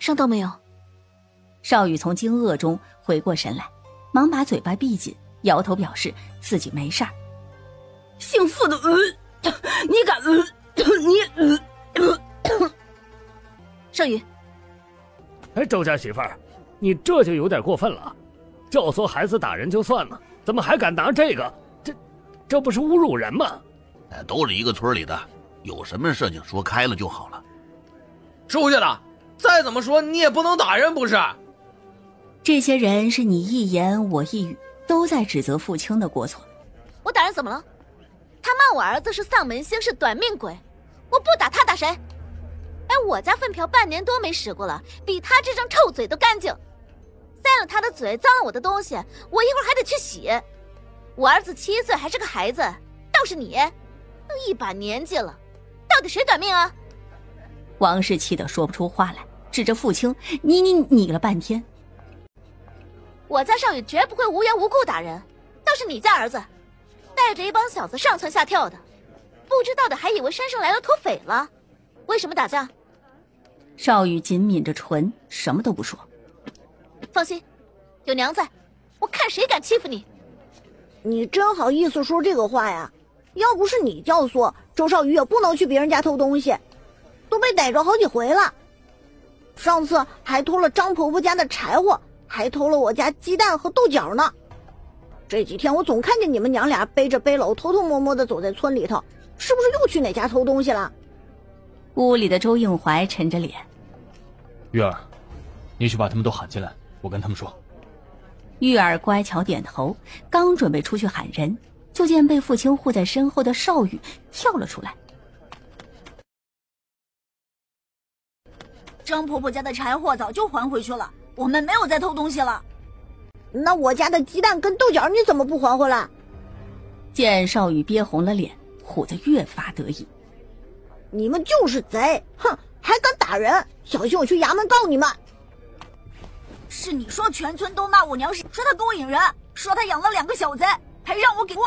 伤到没有？少宇从惊愕中回过神来，忙把嘴巴闭紧，摇头表示自己没事儿。姓傅的，你敢少宇，周家媳妇儿，你这就有点过分了。教唆孩子打人就算了，怎么还敢拿这个？这不是侮辱人吗？都是一个村里的，有什么事情说开了就好了。收下了，再怎么说你也不能打人不是？这些人是你一言我一语，都在指责傅青的过错。我打人怎么了？他骂我儿子是丧门星，是短命鬼，我不打他打谁？哎，我家粪瓢半年多没使过了，比他这张臭嘴都干净。塞了他的嘴，脏了我的东西，我一会儿还得去洗。我儿子7岁还是个孩子，倒是你，都一把年纪了，到底谁短命啊？王氏气得说不出话来，指着傅青你了半天。我家少宇绝不会无缘无故打人，倒是你家儿子，带着一帮小子上蹿下跳的，不知道的还以为山上来了土匪了。为什么打架？少宇紧抿着唇，什么都不说。放心，有娘在，我看谁敢欺负你。你真好意思说这个话呀？要不是你教唆，周少宇也不能去别人家偷东西，都被逮着好几回了。上次还偷了张婆婆家的柴火，还偷了我家鸡蛋和豆角呢。这几天我总看见你们娘俩背着背篓偷偷摸摸的走在村里头，是不是又去哪家偷东西了？屋里的周应怀沉着脸。玉儿，你去把他们都喊进来，我跟他们说。玉儿乖巧点头，刚准备出去喊人，就见被傅青护在身后的少宇跳了出来。张婆婆家的柴火早就还回去了，我们没有再偷东西了。那我家的鸡蛋跟豆角你怎么不还回来？见少宇憋红了脸，虎子越发得意。你们就是贼，哼，还敢打人，小心我去衙门告你们。是你说全村都骂我娘，说她勾引人，说她养了2个小贼，还让我给我。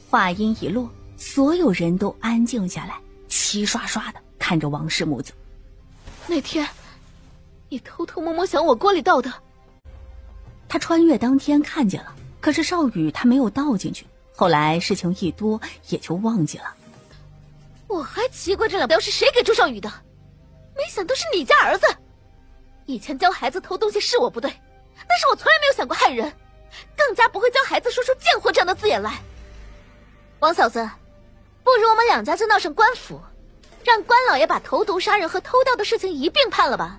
话音一落，所有人都安静下来，齐刷刷的看着王氏母子。那天你偷偷摸摸想我锅里倒的。他穿越当天看见了，可是少宇他没有倒进去，后来事情一多也就忘记了。我还奇怪这2镖是谁给周少宇的，没想到是你家儿子。以前教孩子偷东西是我不对，但是我从来没有想过害人，更加不会教孩子说出贱货这样的字眼来。王嫂子，不如我们2家就闹上官府，让官老爷把投毒杀人和偷盗的事情一并判了吧。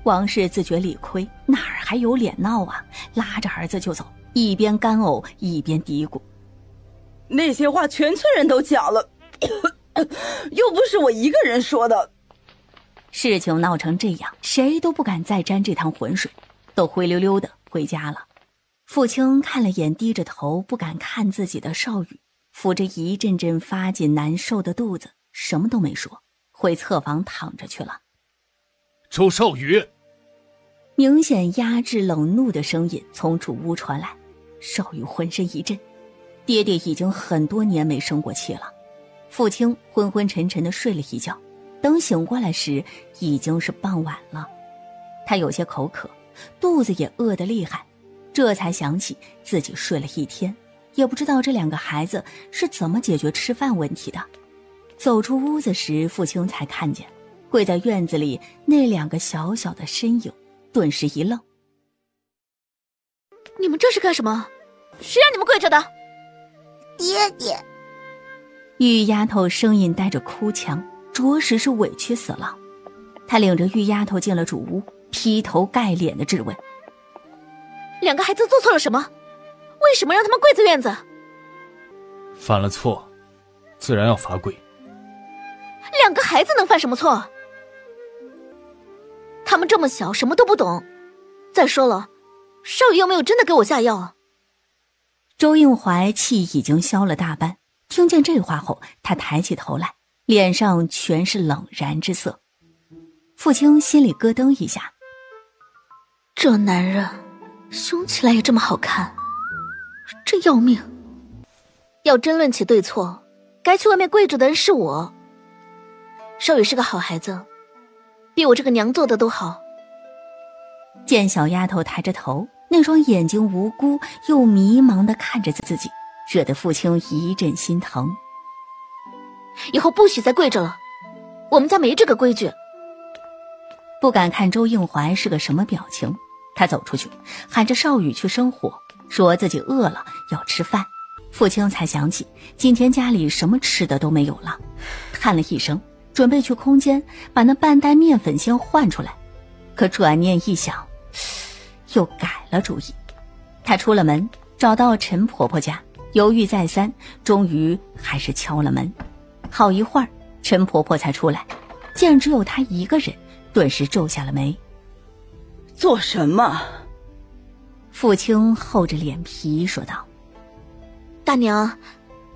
王氏自觉理亏，哪儿还有脸闹啊，拉着儿子就走，一边干呕一边嘀咕。那些话全村人都讲了，又不是我一个人说的。事情闹成这样，谁都不敢再沾这趟浑水，都灰溜溜的回家了。傅青看了眼低着头不敢看自己的少宇，扶着一阵阵发紧难受的肚子，什么都没说，回侧房躺着去了。周少宇，明显压制冷怒的声音从主屋传来，少宇浑身一震，爹爹已经很多年没生过气了。傅青昏昏沉沉地睡了一觉，等醒过来时已经是傍晚了。他有些口渴，肚子也饿得厉害，这才想起自己睡了一天，也不知道这2个孩子是怎么解决吃饭问题的。走出屋子时，傅青才看见跪在院子里那2个小小的身影，顿时一愣。你们这是干什么？谁让你们跪着的？爹爹。玉丫头声音带着哭腔，着实是委屈死了。她领着玉丫头进了主屋，劈头盖脸的质问：2个孩子做错了什么？为什么让他们跪在院子？犯了错，自然要罚跪。 2个孩子能犯什么错？他们这么小，什么都不懂。再说了，少宇又没有真的给我下药。周应怀气已经消了大半，听见这话后，他抬起头来，脸上全是冷然之色。傅青心里咯噔一下，这男人凶起来也这么好看，这要命。要争论起对错，该去外面跪着的人是我。少宇是个好孩子，比我这个娘做的都好。见小丫头抬着头，那双眼睛无辜又迷茫地看着自己，惹得父亲一阵心疼。以后不许再跪着了，我们家没这个规矩。不敢看周应怀是个什么表情，他走出去喊着少宇去生火，说自己饿了要吃饭。父亲才想起今天家里什么吃的都没有了，叹了一声，准备去空间把那半袋面粉先换出来，可转念一想，又改了主意。他出了门，找到陈婆婆家，犹豫再三，终于还是敲了门。好一会儿，陈婆婆才出来，见只有她一个人，顿时皱下了眉。做什么？父亲厚着脸皮说道：大娘，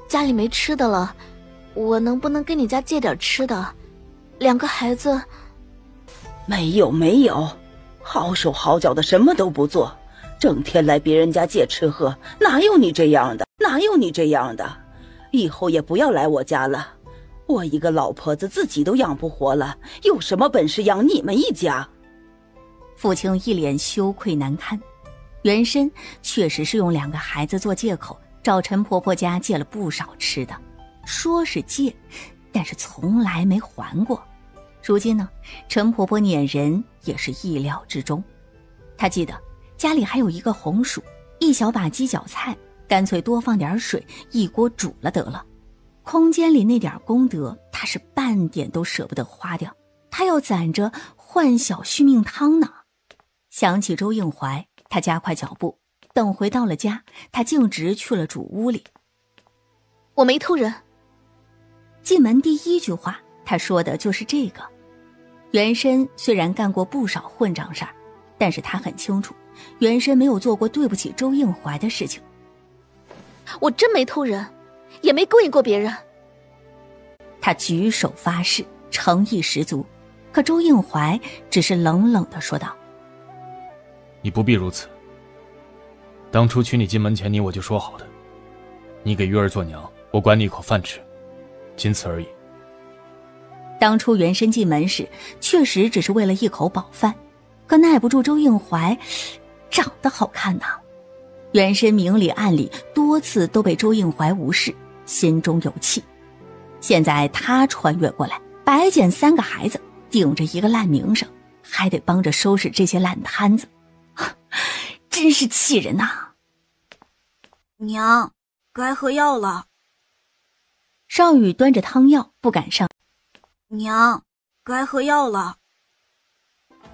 家里没吃的了，我能不能跟你家借点吃的？2个孩子。没有，好手好脚的什么都不做，整天来别人家借吃喝，哪有你这样的？以后也不要来我家了，我一个老婆子自己都养不活了，有什么本事养你们一家？父亲一脸羞愧难堪，原身确实是用2个孩子做借口，找陈婆婆家借了不少吃的，说是借，但是从来没还过。如今呢，陈婆婆撵人也是意料之中。她记得家里还有一个红薯，一小把鸡脚菜，干脆多放点水，一锅煮了得了。空间里那点功德，她是半点都舍不得花掉，她要攒着换小续命汤呢。想起周应怀，她加快脚步，等回到了家，她径直去了主屋里。我没偷人。进门第一句话，她说的就是这个。原身虽然干过不少混账事儿，但是他很清楚，原身没有做过对不起周应怀的事情。我真没偷人，也没勾引过别人。他举手发誓，诚意十足。可周应怀只是冷冷地说道：你不必如此，当初娶你进门前你我就说好的，你给玉儿做娘，我管你一口饭吃，仅此而已。当初原身进门时确实只是为了一口饱饭，可耐不住周应怀长得好看呐。原身明里暗里多次都被周应怀无视，心中有气。现在他穿越过来，白捡3个孩子，顶着一个烂名声，还得帮着收拾这些烂摊子，真是气人呐。娘，该喝药了。少宇端着汤药不敢上。娘，该喝药了。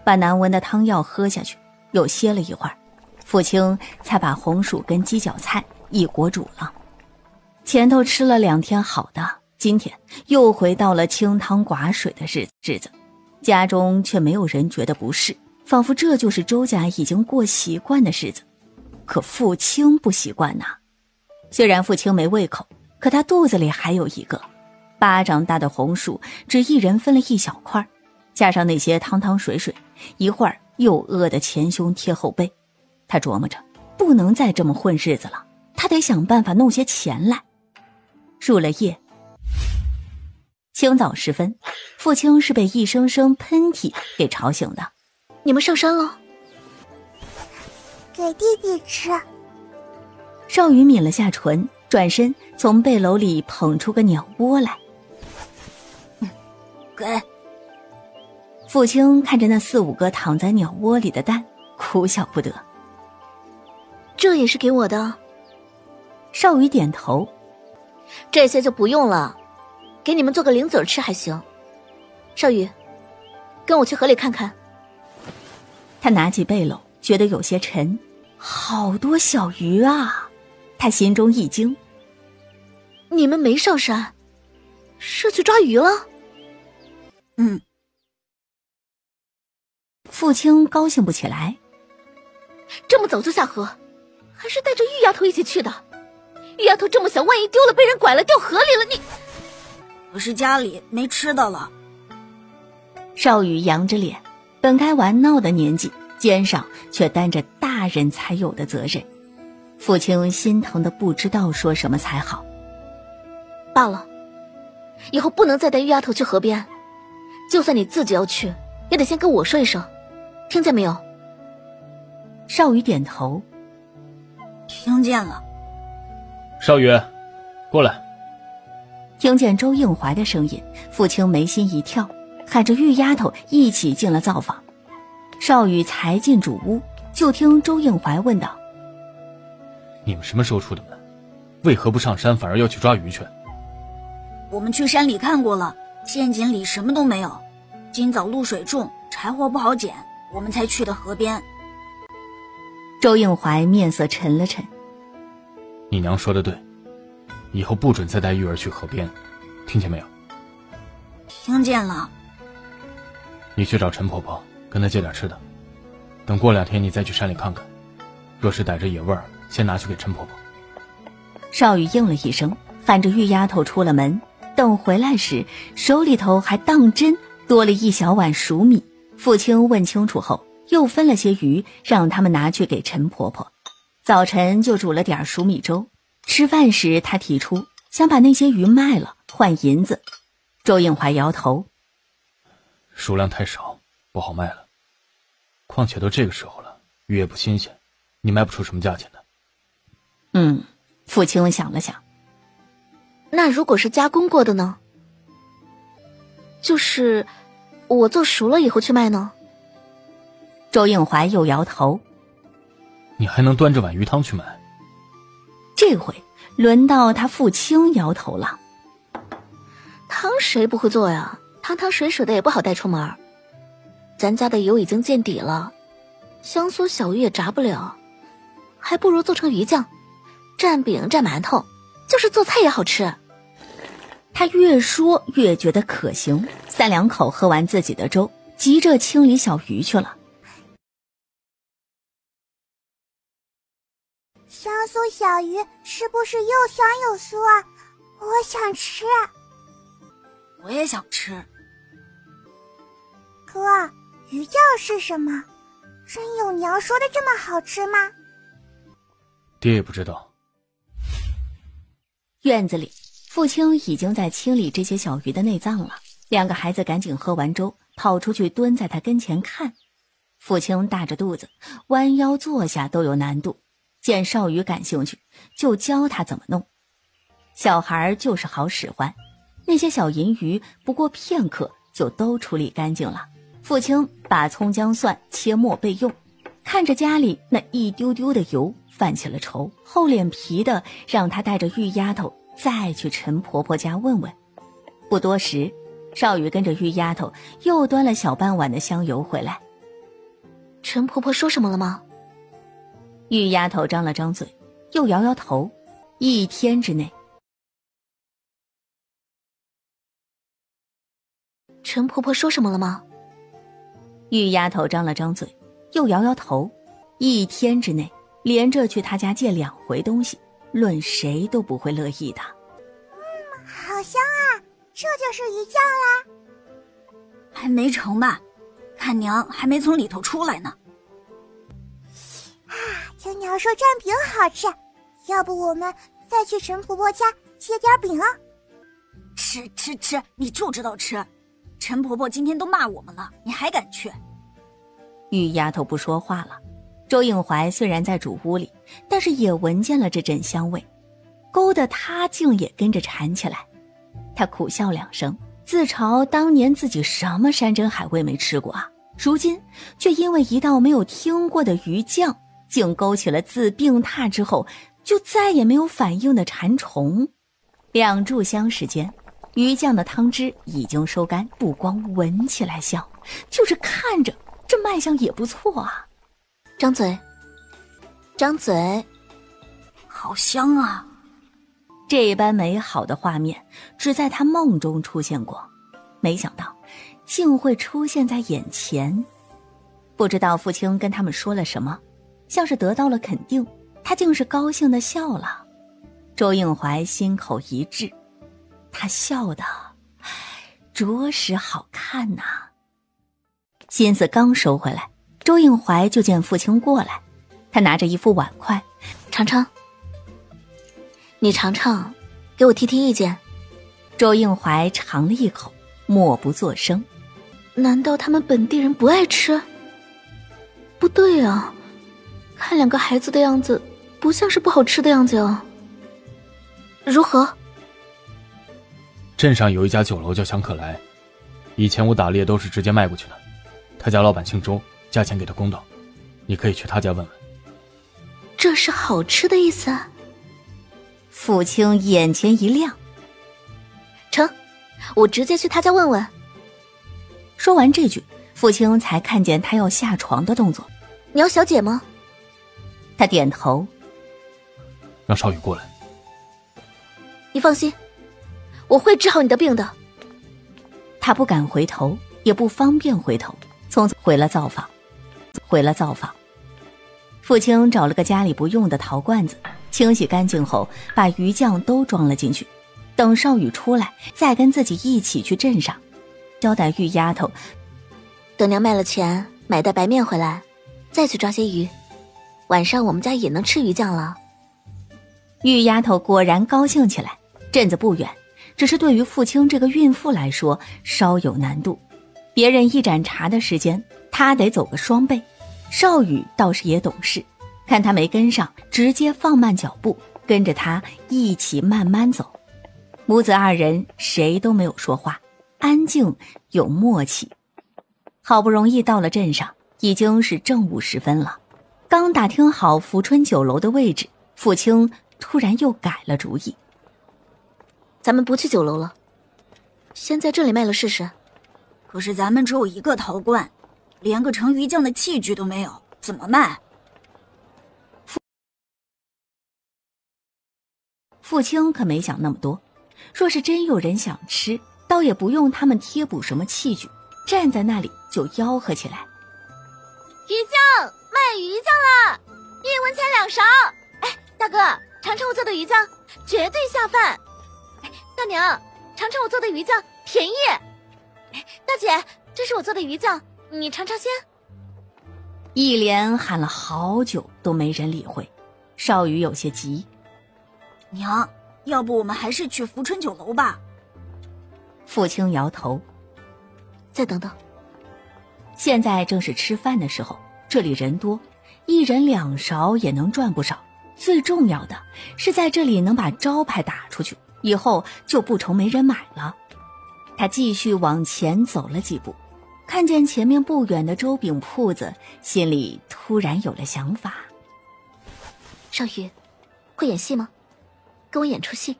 把难闻的汤药喝下去，又歇了一会儿，父亲才把红薯跟鸡脚菜一锅煮了。前头吃了2天好的，今天又回到了清汤寡水的日子，家中却没有人觉得不适，仿佛这就是周家已经过习惯的日子。可父亲不习惯呐。虽然父亲没胃口，可他肚子里还有一个巴掌大的红薯，只一人分了1小块，加上那些汤汤水水，一会儿又饿得前胸贴后背。他琢磨着，不能再这么混日子了，他得想办法弄些钱来。入了夜，清早时分，父亲是被一声声喷嚏给吵醒的。你们上山了？给弟弟吃。少宇抿了下唇，转身从背篓里捧出个鸟窝来。给。父亲看着那4、5个躺在鸟窝里的蛋，哭笑不得。这也是给我的？少宇点头。这些就不用了，给你们做个零嘴吃还行。少宇，跟我去河里看看。他拿起背篓，觉得有些沉，好多小鱼啊！他心中一惊。你们没上山，是去抓鱼了？父亲高兴不起来。这么早就下河，还是带着玉丫头一起去的。玉丫头这么小，万一丢了被人拐了掉河里了，你……可是家里没吃的了。少宇扬着脸，本该玩闹的年纪，肩上却担着大人才有的责任。父亲心疼的不知道说什么才好。罢了，以后不能再带玉丫头去河边，就算你自己要去，也得先跟我说一声，听见没有？少宇点头，听见了。少宇，过来。听见周应怀的声音，傅青眉心一跳，喊着玉丫头一起进了灶房。少宇才进主屋，就听周应怀问道：你们什么时候出的门？为何不上山，反而要去抓鱼去？我们去山里看过了，陷阱里什么都没有。今早露水重，柴火不好捡，我们才去的河边。周应怀面色沉了沉。你娘说的对，以后不准再带玉儿去河边，听见没有？听见了。你去找陈婆婆，跟她借点吃的，等过2天你再去山里看看，若是逮着野味儿，先拿去给陈婆婆。少宇应了一声，喊着玉丫头出了门。等回来时，手里头还当真多了一小碗熟米。傅青问清楚后，又分了些鱼，让他们拿去给陈婆婆。早晨就煮了点熟米粥。吃饭时，他提出想把那些鱼卖了换银子。周应怀摇头，数量太少，不好卖了。况且都这个时候了，鱼也不新鲜，你卖不出什么价钱的。傅青想了想，那如果是加工过的呢？就是我做熟了以后去卖呢？周应怀又摇头，你还能端着碗鱼汤去卖？这回轮到他傅青摇头了。汤谁不会做呀？汤汤水水的也不好带出门。咱家的油已经见底了，香酥小鱼也炸不了，还不如做成鱼酱，蘸饼蘸馒头，就是做菜也好吃。他越说越觉得可行，3两口喝完自己的粥，急着清理小鱼去了。香酥小鱼是不是又香又酥啊？我想吃。我也想吃。哥，鱼酱是什么？真有娘说的这么好吃吗？爹也不知道。院子里，傅青已经在清理这些小鱼的内脏了。2个孩子赶紧喝完粥，跑出去蹲在他跟前看。傅青大着肚子，弯腰坐下都有难度。见少宇感兴趣，就教他怎么弄。小孩就是好使唤，那些小银鱼不过片刻就都处理干净了。傅青把葱姜蒜切末备用，看着家里那一丢丢的油，犯起了愁，厚脸皮的让他带着玉丫头再去陈婆婆家问问。不多时，少宇跟着玉丫头又端了小半碗的香油回来。陈婆婆说什么了吗？玉丫头张了张嘴，又摇摇头。1天之内，陈婆婆说什么了吗？玉丫头张了张嘴，又摇摇头。1天之内，连着去他家借2回东西，论谁都不会乐意的。好香啊，这就是鱼酱啦。还没成吧？看娘还没从里头出来呢。听娘说蘸饼好吃，要不我们再去陈婆婆家借点饼啊？吃，你就知道吃。陈婆婆今天都骂我们了，你还敢去？玉丫头不说话了。周应怀虽然在主屋里，但是也闻见了这阵香味，勾得他竟也跟着馋起来。他苦笑2声，自嘲当年自己什么山珍海味没吃过啊，如今却因为一道没有听过的鱼酱，竟勾起了自病榻之后就再也没有反应的馋虫。2炷香时间，鱼酱的汤汁已经收干，不光闻起来香，就是看着这卖相也不错啊。张嘴，张嘴，好香啊！这般美好的画面只在他梦中出现过，没想到竟会出现在眼前。不知道傅青跟他们说了什么，像是得到了肯定，他竟是高兴地笑了。周应怀心口一滞，他笑得着实好看呐。心思刚收回来，周应怀就见傅青过来，他拿着一副碗筷，尝尝，你尝尝，给我提提意见。周应怀尝了一口，默不作声。难道他们本地人不爱吃？不对啊，看两个孩子的样子，不像是不好吃的样子啊。如何？镇上有一家酒楼叫香客来，以前我打猎都是直接卖过去的。他家老板姓周，价钱给的公道，你可以去他家问问。这是好吃的意思啊？傅青眼前一亮，成，我直接去他家问问。说完这句，傅青才看见他要下床的动作。你要小姐吗？他点头，让少宇过来。你放心，我会治好你的病的。他不敢回头，也不方便回头，匆匆回了灶房。傅青找了个家里不用的陶罐子，清洗干净后，把鱼酱都装了进去。等少宇出来，再跟自己一起去镇上，交代玉丫头，等娘卖了钱，买袋白面回来，再去抓些鱼。晚上我们家也能吃鱼酱了。玉丫头果然高兴起来。镇子不远，只是对于傅青这个孕妇来说稍有难度。别人一盏茶的时间，她得走个双倍。少宇倒是也懂事，看他没跟上，直接放慢脚步，跟着他一起慢慢走。母子二人谁都没有说话，安静有默契。好不容易到了镇上，已经是正午时分了。刚打听好福春酒楼的位置，傅青突然又改了主意。咱们不去酒楼了，先在这里卖了试试。可是咱们只有一个陶罐，连个盛鱼酱的器具都没有，怎么卖？傅青可没想那么多，若是真有人想吃，倒也不用他们贴补什么器具，站在那里就吆喝起来。鱼酱，卖鱼酱啦！1文钱2勺。哎，大哥，尝尝我做的鱼酱，绝对下饭。哎，大娘，尝尝我做的鱼酱，便宜。哎，大姐，这是我做的鱼酱，你尝尝先。一连喊了好久都没人理会，少宇有些急。娘，要不我们还是去福春酒楼吧？傅青摇头。再等等。现在正是吃饭的时候，这里人多，1人2勺也能赚不少。最重要的是在这里能把招牌打出去，以后就不愁没人买了。他继续往前走了几步，看见前面不远的粥饼铺子，心里突然有了想法。少宇，会演戏吗？跟我演出戏。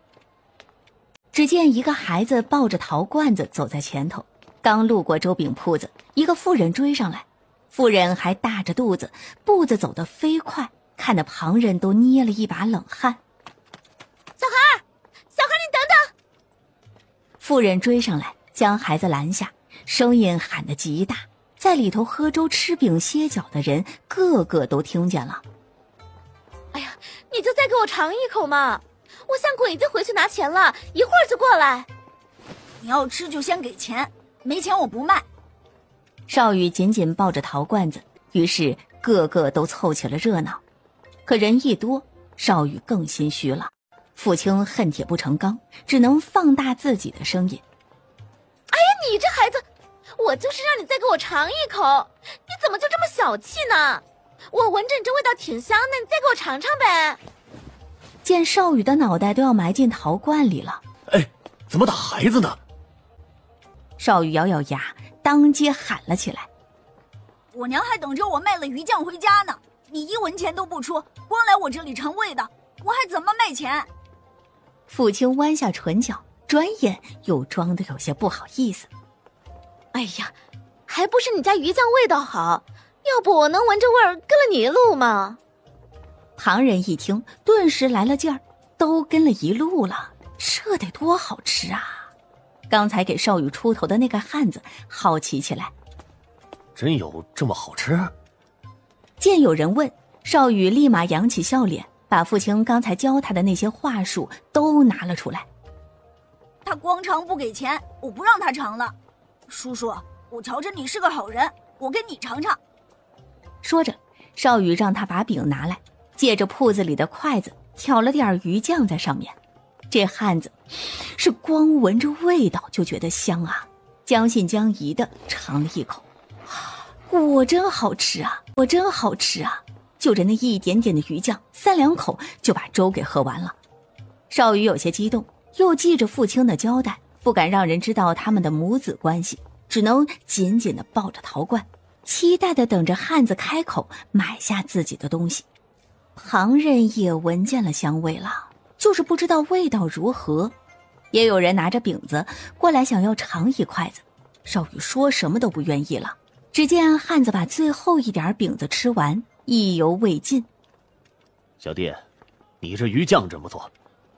只见一个孩子抱着陶罐子走在前头，刚路过粥饼铺子，一个妇人追上来，妇人还大着肚子，步子走得飞快，看得旁人都捏了一把冷汗。小孩，你等等！妇人追上来，将孩子拦下，声音喊得极大，在里头喝粥吃饼歇脚的人个个都听见了。哎呀，你就再给我尝一口嘛！我像鬼子回去拿钱了，一会儿就过来。你要吃就先给钱，没钱我不卖。少宇紧紧抱着陶罐子，于是个个都凑起了热闹。可人一多，少宇更心虚了。傅青恨铁不成钢，只能放大自己的声音。哎呀，你这孩子，我就是让你再给我尝一口，你怎么就这么小气呢？我闻着你这味道挺香的，你再给我尝尝呗。见少宇的脑袋都要埋进陶罐里了，哎，怎么打孩子呢？少宇咬咬牙，当街喊了起来。我娘还等着我卖了鱼酱回家呢，你1文钱都不出，光来我这里尝味道，我还怎么卖钱？傅青弯下唇角，转眼又装得有些不好意思。哎呀，还不是你家鱼酱味道好，要不我能闻着味儿跟了你一路吗？旁人一听，顿时来了劲儿，都跟了一路了，这得多好吃啊！刚才给少宇出头的那个汉子好奇起来，真有这么好吃？见有人问，少宇立马扬起笑脸，把父亲刚才教他的那些话术都拿了出来。他光尝不给钱，我不让他尝了。叔叔，我瞧着你是个好人，我给你尝尝。说着，少宇让他把饼拿来，借着铺子里的筷子挑了点鱼酱在上面。这汉子是光闻着味道就觉得香啊，将信将疑的尝了一口，果真好吃啊，果真好吃啊！就着那一点点的鱼酱，3两口就把粥给喝完了。少宇有些激动，又记着父亲的交代，不敢让人知道他们的母子关系，只能紧紧地抱着陶罐，期待地等着汉子开口买下自己的东西。旁人也闻见了香味了，就是不知道味道如何。也有人拿着饼子过来想要尝一筷子，少宇说什么都不愿意了。只见汉子把最后一点饼子吃完，意犹未尽。小弟，你这鱼酱真不错，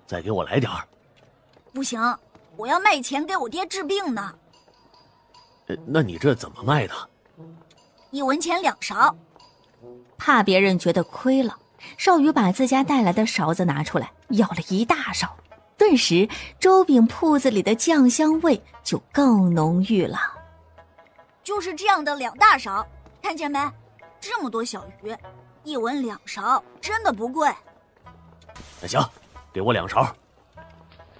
再给我来点儿。不行，我要卖钱给我爹治病呢。那你这怎么卖的？1文钱2勺。怕别人觉得亏了，少宇把自家带来的勺子拿出来，舀了一大勺。顿时粥饼铺子里的酱香味就更浓郁了。就是这样的2大勺，看见没？这么多小鱼，1文2勺，真的不贵。那行，给我2勺。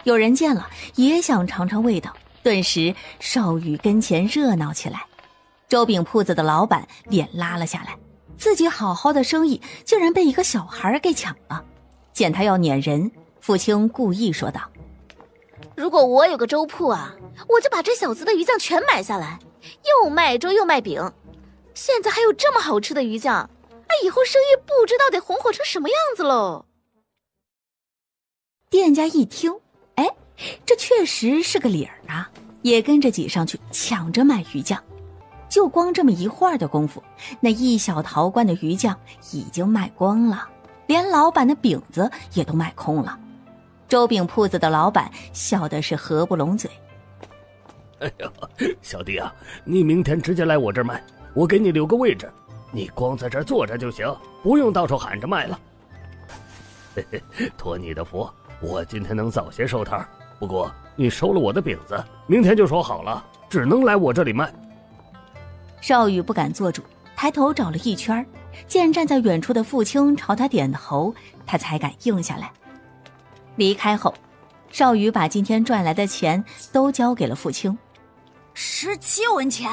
有人见了也想尝尝味道，顿时少宇跟前热闹起来。粥饼铺子的老板脸拉了下来，自己好好的生意竟然被一个小孩给抢了。见他要撵人，父亲故意说道：如果我有个粥铺啊，我就把这小子的鱼酱全买下来，又卖粥又卖饼。现在还有这么好吃的鱼酱，以后生意不知道得红火成什么样子喽。店家一听，这确实是个理儿啊，也跟着挤上去抢着买鱼酱。就光这么一会儿的功夫，那一小陶罐的鱼酱已经卖光了，连老板的饼子也都卖空了。粥饼铺子的老板笑的是合不拢嘴。哎呀，小弟啊，你明天直接来我这儿卖，我给你留个位置，你光在这儿坐着就行，不用到处喊着卖了。嘿嘿，托你的福，我今天能早些收摊，不过你收了我的饼子，明天就说好了，只能来我这里卖。少宇不敢做主，抬头找了一圈，见站在远处的父亲朝他点头，他才敢应下来。离开后，少宇把今天赚来的钱都交给了父亲。17文钱。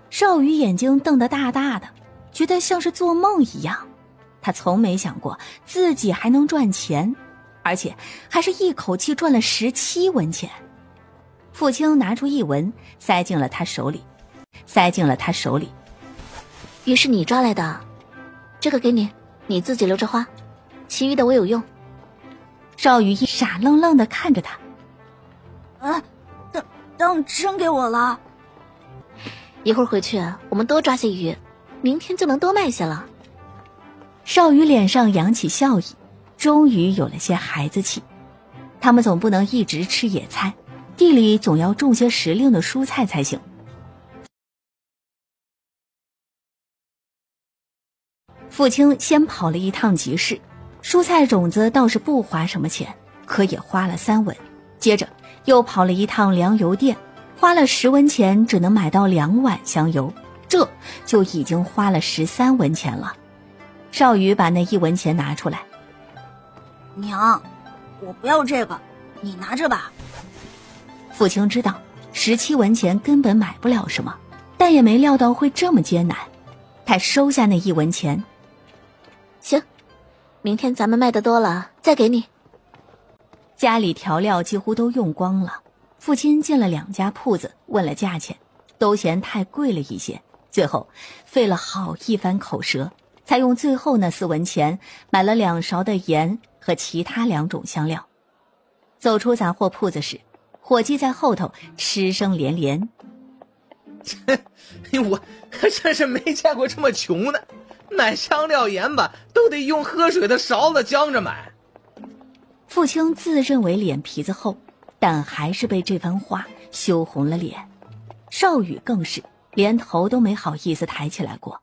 少宇眼睛瞪得大大的，觉得像是做梦一样。他从没想过自己还能赚钱，而且还是一口气赚了17文钱。父亲拿出1文塞进了他手里。鱼是你抓来的，这个给你，你自己留着花，其余的我有用。少宇傻愣愣地看着他。当真给我了？一会儿回去我们多抓些鱼，明天就能多卖些了。少宇脸上扬起笑意，终于有了些孩子气。他们总不能一直吃野菜，地里总要种些时令的蔬菜才行。父亲先跑了一趟集市，蔬菜种子倒是不花什么钱，可也花了3文。接着又跑了一趟粮油店，花了10文钱，只能买到2碗香油，这就已经花了13文钱了。少宇把那1文钱拿出来。娘，我不要这个，你拿着吧。父亲知道17文钱根本买不了什么，但也没料到会这么艰难。他收下那1文钱。行，明天咱们卖的多了再给你。家里调料几乎都用光了，父亲进了2家铺子问了价钱，都嫌太贵了一些，最后费了好一番口舌，才用最后那4文钱买了2勺的盐和其他2种香料。走出杂货铺子时，伙计在后头吃声连连。我真是没见过这么穷的，买香料盐吧都得用喝水的勺子将着买。父亲自认为脸皮子厚，但还是被这番话羞红了脸。少宇更是连头都没好意思抬起来过。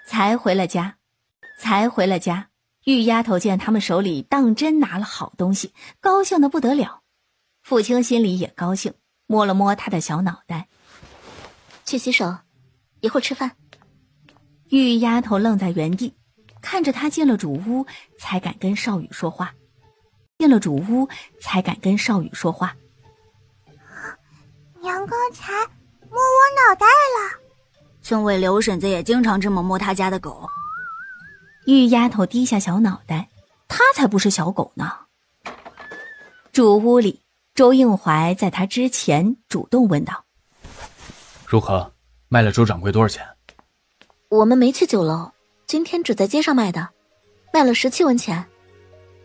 才回了家，玉丫头见他们手里当真拿了好东西，高兴得不得了。父亲心里也高兴，摸了摸他的小脑袋。去洗手，一会儿吃饭。玉丫头愣在原地，看着他进了主屋，才敢跟少宇说话。娘，娘刚才摸我脑袋了。村委刘婶子也经常这么摸他家的狗。玉丫头低下小脑袋，她才不是小狗呢。主屋里，周应怀在他之前主动问道：如何？卖了周掌柜多少钱？我们没去酒楼，今天只在街上卖的，卖了17文钱。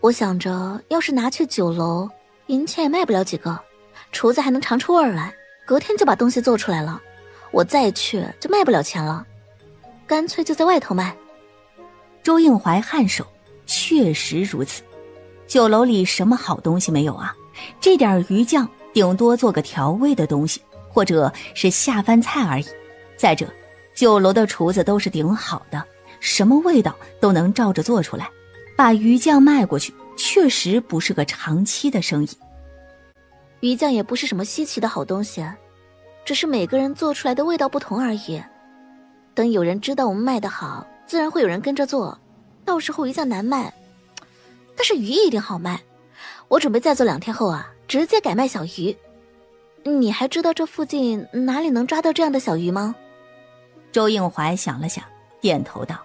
我想着要是拿去酒楼，银钱也卖不了几个，厨子还能尝出味儿来，隔天就把东西做出来了，我再去就卖不了钱了，干脆就在外头卖。周应怀颔首，确实如此。酒楼里什么好东西没有啊？这点鱼酱顶多做个调味的东西，或者是下饭菜而已。再者，酒楼的厨子都是顶好的，什么味道都能照着做出来。把鱼酱卖过去，确实不是个长期的生意。鱼酱也不是什么稀奇的好东西，只是每个人做出来的味道不同而已。等有人知道我们卖得好，自然会有人跟着做，到时候鱼酱难卖，但是鱼一定好卖。我准备再做2天后啊，直接改卖小鱼。你还知道这附近哪里能抓到这样的小鱼吗？周应怀想了想，点头道：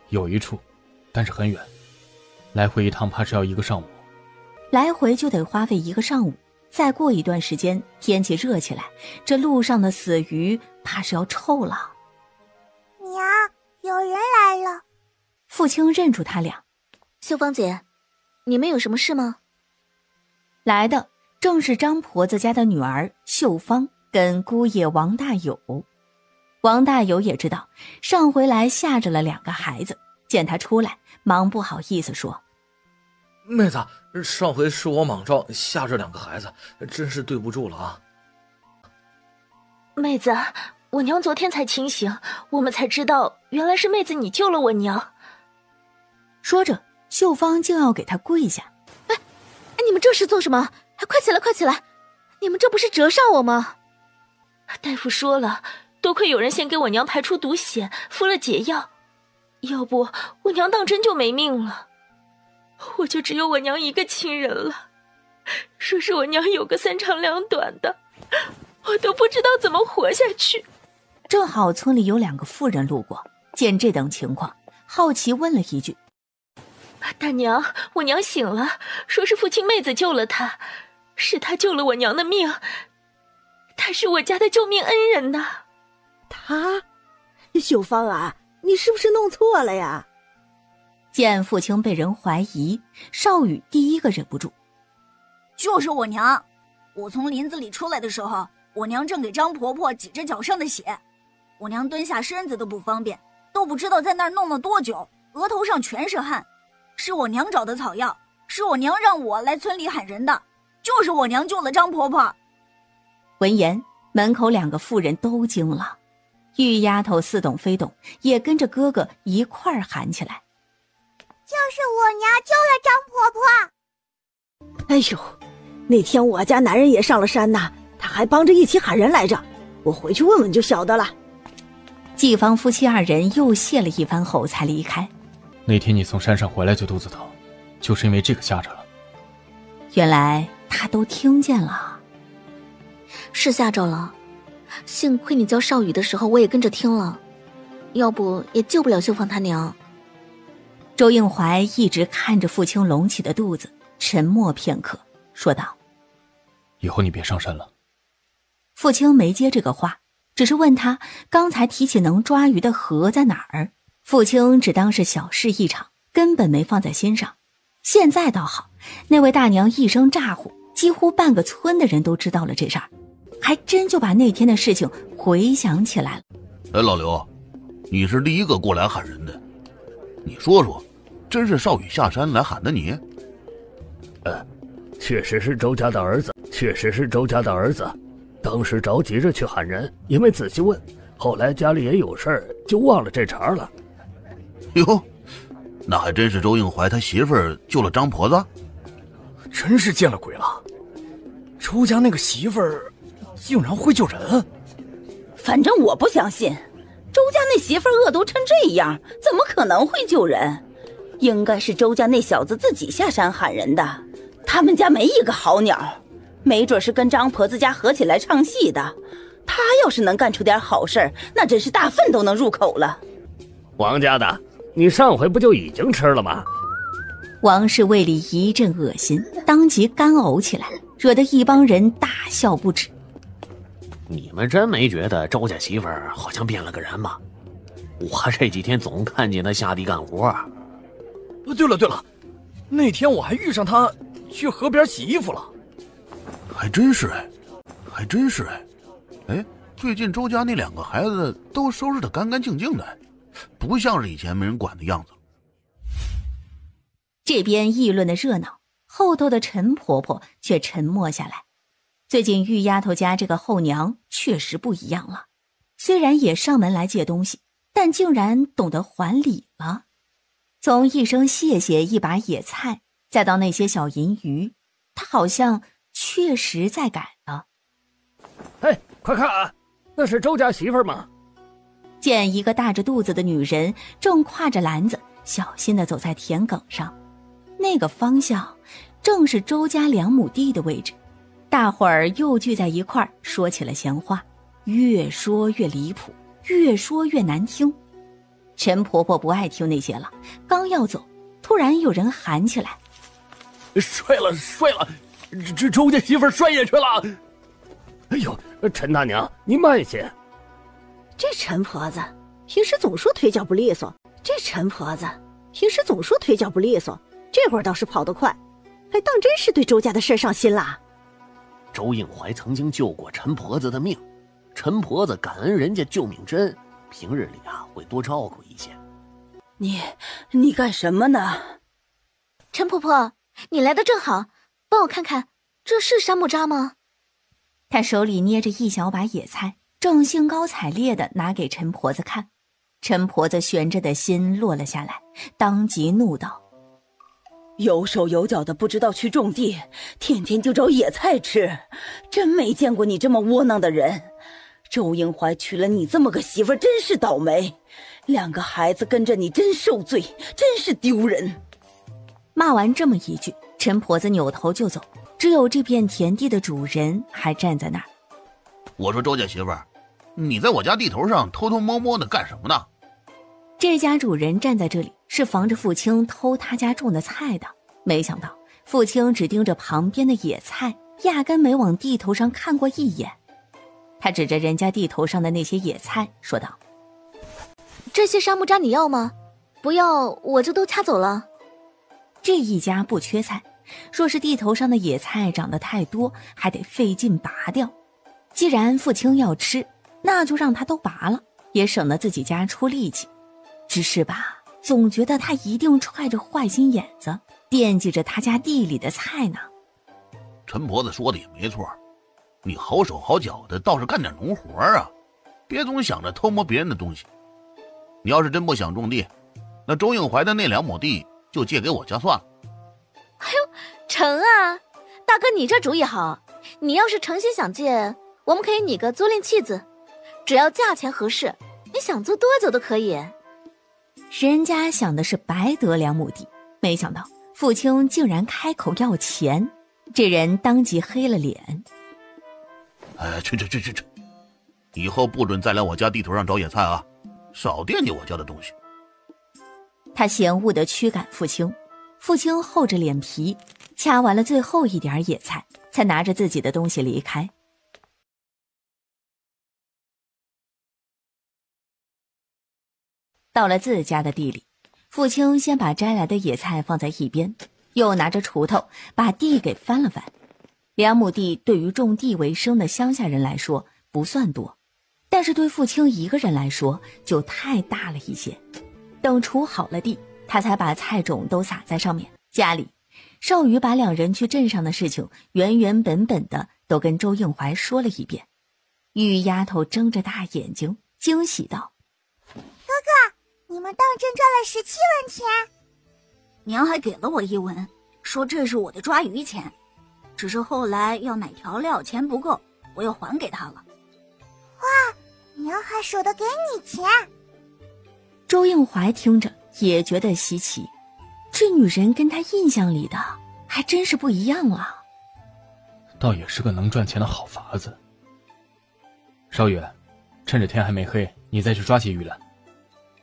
有一处，但是很远，来回一趟怕是要1个上午。来回就得花费1个上午，再过一段时间天气热起来，这路上的死鱼怕是要臭了。娘，有人来了。傅青认出他俩。秀芳姐，你们有什么事吗？来的正是张婆子家的女儿秀芳跟姑爷王大有。王大有也知道上回来吓着了2个孩子，见他出来，忙不好意思说：妹子，上回是我莽撞吓着2个孩子，真是对不住了啊。妹子，我娘昨天才清醒，我们才知道原来是妹子你救了我娘。说着，秀芳竟要给他跪下。哎，你们这是做什么？快起来，快起来！你们这不是折伤我吗？大夫说了，多亏有人先给我娘排出毒血，敷了解药，要不我娘当真就没命了。我就只有我娘一个亲人了，说是我娘有个3长2短的，我都不知道怎么活下去。正好村里有2个妇人路过，见这等情况，好奇问了一句：大娘，我娘醒了，说是父亲妹子救了她，是她救了我娘的命，她是我家的救命恩人呐。她？秀芳啊，你是不是弄错了呀？见父亲被人怀疑，少宇第一个忍不住：就是我娘，我从林子里出来的时候，我娘正给张婆婆挤着脚上的血，我娘蹲下身子都不方便，都不知道在那儿弄了多久，额头上全是汗。是我娘找的草药，是我娘让我来村里喊人的，就是我娘救了张婆婆。闻言，门口2个妇人都惊了，玉丫头似懂非懂，也跟着哥哥一块儿喊起来：就是我娘救了张婆婆。哎呦，那天我家男人也上了山呐，他还帮着一起喊人来着，我回去问问就晓得了。季芳夫妻2人又谢了一番后才离开。那天你从山上回来就肚子疼，就是因为这个吓着了。原来他都听见了。是吓着了，幸亏你叫少宇的时候我也跟着听了，要不也救不了秀芳她娘。周应怀一直看着父亲隆起的肚子，沉默片刻，说道：以后你别上山了。父亲没接这个话，只是问他刚才提起能抓鱼的河在哪儿。父亲只当是小事一场，根本没放在心上。现在倒好，那位大娘一声咋呼，几乎半个村的人都知道了这事儿，还真就把那天的事情回想起来了。哎，老刘，你是第一个过来喊人的，你说说，真是少宇下山来喊的你？确实是周家的儿子，确实是周家的儿子。当时着急着去喊人，也没仔细问，后来家里也有事儿，就忘了这茬了。哟，那还真是周应怀他媳妇儿救了张婆子？真是见了鬼了！周家那个媳妇儿竟然会救人？反正我不相信，周家那媳妇儿恶毒成这样，怎么可能会救人？应该是周家那小子自己下山喊人的，他们家没一个好鸟。没准是跟张婆子家合起来唱戏的。他要是能干出点好事儿，那真是大粪都能入口了。王家的，你上回不就已经吃了吗？王氏胃里一阵恶心，当即干呕起来，惹得一帮人大笑不止。你们真没觉得周家媳妇儿好像变了个人吗？我这几天总看见她下地干活。对了，那天我还遇上她去河边洗衣服了。还真是哎，最近周家那2个孩子都收拾得干干净净的，不像是以前没人管的样子。这边议论的热闹，后头的陈婆婆却沉默下来。最近玉丫头家这个后娘确实不一样了，虽然也上门来借东西，但竟然懂得还礼了。从一声谢谢一把野菜，再到那些小银鱼，她好像确实在改了。哎，快看啊，那是周家媳妇吗？见一个大着肚子的女人正挎着篮子小心地走在田埂上，那个方向正是周家2亩地的位置。大伙儿又聚在一块儿说起了闲话，越说越离谱，越说越难听。陈婆婆不爱听那些了，刚要走，突然有人喊起来：摔了，这周家媳妇摔下去了！哎呦，陈大娘，您慢些。这陈婆子平时总说腿脚不利索，这会儿倒是跑得快，还当真是对周家的事上心啦。周应怀曾经救过陈婆子的命，陈婆子感恩人家救命之恩，平日里会多照顾一些。你干什么呢？陈婆婆，你来的正好，帮我看看，这是山木渣吗？她手里捏着一小把野菜，正兴高采烈地拿给陈婆子看。陈婆子悬着的心落了下来，当即怒道：有手有脚的不知道去种地，天天就找野菜吃，真没见过你这么窝囊的人。周应怀娶了你这么个媳妇，真是倒霉，2个孩子跟着你真受罪，真是丢人。骂完这么一句，陈婆子扭头就走，只有这片田地的主人还站在那儿。我说周家媳妇儿，你在我家地头上偷偷摸摸的干什么呢？这家主人站在这里是防着父亲偷他家种的菜的，没想到父亲只盯着旁边的野菜，压根没往地头上看过一眼。他指着人家地头上的那些野菜说道：这些山木渣你要吗？不要我就都掐走了。这一家不缺菜，若是地头上的野菜长得太多，还得费劲拔掉。既然父亲要吃，那就让他都拔了，也省得自己家出力气。只是吧，总觉得他一定揣着坏心眼子，惦记着他家地里的菜呢。陈婆子说的也没错，你好手好脚的，倒是干点农活啊，别总想着偷摸别人的东西。你要是真不想种地，那周应怀的那2亩地就借给我家算了。哎呦，成啊，大哥你这主意好，你要是诚心想借，我们可以拟个租赁契子，只要价钱合适，你想租多久都可以。人家想的是白得2亩地，没想到父亲竟然开口要钱，这人当即黑了脸。去，以后不准再来我家地头上找野菜啊，少惦记我家的东西。他嫌恶地驱赶父亲，父亲厚着脸皮掐完了最后一点野菜，才拿着自己的东西离开。到了自家的地里，父亲先把摘来的野菜放在一边，又拿着锄头把地给翻了翻。2亩地对于种地为生的乡下人来说不算多，但是对父亲一个人来说就太大了一些。等锄好了地，他才把菜种都撒在上面。家里，少宇把2人去镇上的事情原原本本的都跟周应怀说了一遍。玉丫头睁着大眼睛，惊喜道：哥哥，你们当真赚了17文钱？娘还给了我1文，说这是我的抓鱼钱，只是后来要买调料钱不够，我又还给他了。哇，娘还舍得给你钱。周应怀听着也觉得稀奇，这女人跟他印象里的还真是不一样了。倒也是个能赚钱的好法子。少宇，趁着天还没黑，你再去抓些鱼来。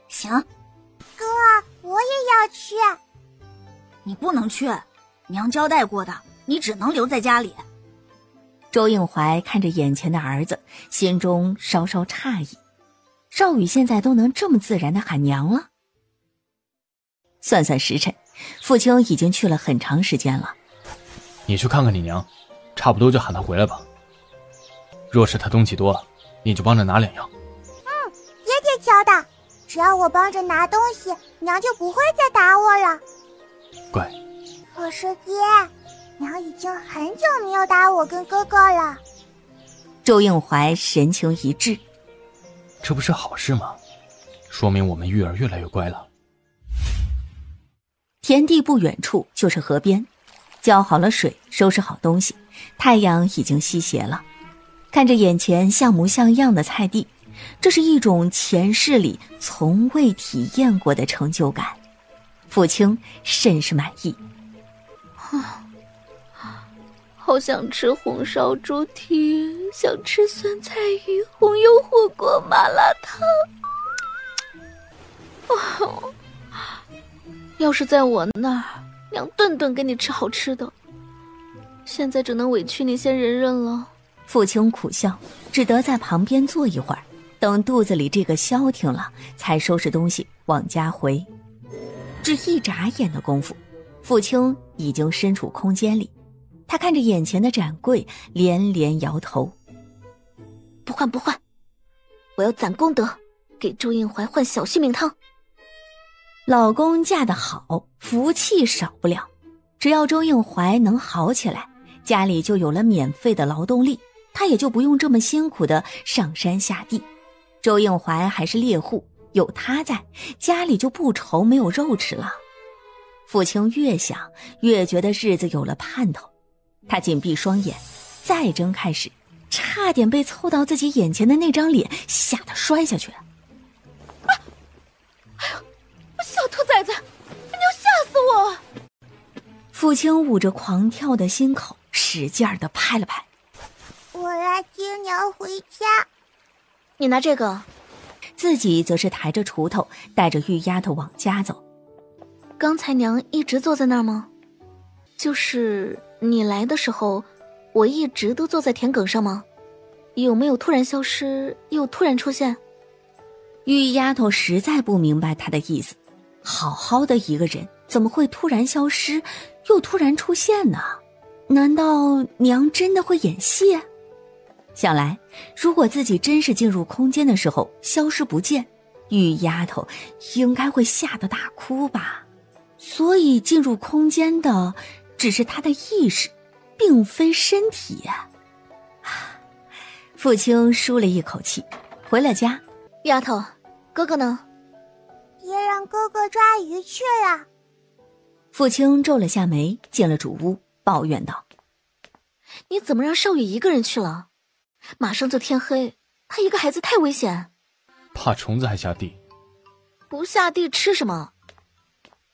行。哥，我也要去。你不能去，娘交代过的，你只能留在家里。周应怀看着眼前的儿子，心中稍稍诧异，少宇现在都能这么自然地喊娘了。算算时辰，父亲已经去了很长时间了。你去看看你娘，差不多就喊她回来吧。若是她东西多，你就帮着拿2样。爹爹教的，只要我帮着拿东西，娘就不会再打我了。乖。可是爹，娘已经很久没有打我跟哥哥了。周应怀神情一滞，这不是好事吗？说明我们玉儿越来越乖了。田地不远处就是河边，浇好了水，收拾好东西，太阳已经西斜了。看着眼前像模像样的菜地，这是一种前世里从未体验过的成就感。父亲甚是满意。好想吃红烧猪蹄，想吃酸菜鱼、红油火锅、麻辣烫。要是在我那儿，娘顿顿给你吃好吃的。现在只能委屈你先忍忍了。父亲苦笑，只得在旁边坐一会儿，等肚子里这个消停了，才收拾东西往家回。只一眨眼的功夫，父亲已经身处空间里。他看着眼前的展柜，连连摇头。不换不换，我要攒功德，给周应怀换小性命汤。老公嫁得好，福气少不了。只要周应怀能好起来，家里就有了免费的劳动力，他也就不用这么辛苦的上山下地。周应怀还是猎户，有他在，家里就不愁没有肉吃了。父亲越想越觉得日子有了盼头，他紧闭双眼，再睁开时，差点被凑到自己眼前的那张脸吓得摔下去。小兔崽子，你要吓死我！父亲捂着狂跳的心口，使劲儿地拍了拍。我来接娘回家。你拿这个。自己则是抬着锄头，带着玉丫头往家走。刚才娘一直坐在那儿吗？就是你来的时候，我一直都坐在田埂上吗？有没有突然消失，又突然出现？玉丫头实在不明白他的意思。好好的一个人，怎么会突然消失，又突然出现呢？难道娘真的会演戏？想来，如果自己真是进入空间的时候消失不见，玉丫头应该会吓得大哭吧。所以进入空间的只是她的意识，并非身体呀。父亲舒了一口气，回了家。丫头，哥哥呢？爹让哥哥抓鱼去了。父亲皱了下眉，进了主屋，抱怨道：你怎么让少宇一个人去了？马上就天黑，他一个孩子太危险。怕虫子还下地？不下地吃什么？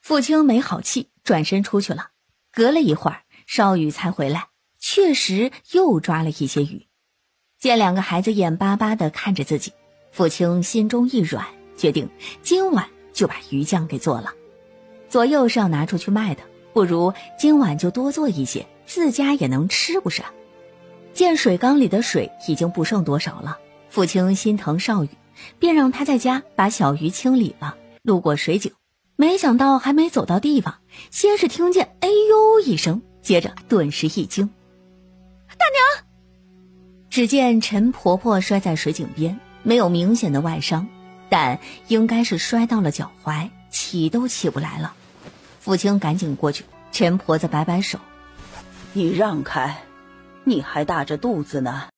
父亲没好气，转身出去了。隔了一会儿，少宇才回来，确实又抓了一些鱼。见两个孩子眼巴巴地看着自己，父亲心中一软，决定今晚就把鱼酱给做了。左右是要拿出去卖的，不如今晚就多做一些，自家也能吃不是？见水缸里的水已经不剩多少了，父亲心疼少宇，便让他在家把小鱼清理了，路过水井。没想到还没走到地方，先是听见哎呦一声，接着顿时一惊。大娘！只见陈婆婆摔在水井边，没有明显的外伤，但应该是摔到了脚踝，起都起不来了。父亲赶紧过去，陈婆子摆摆手：你让开，你还大着肚子呢，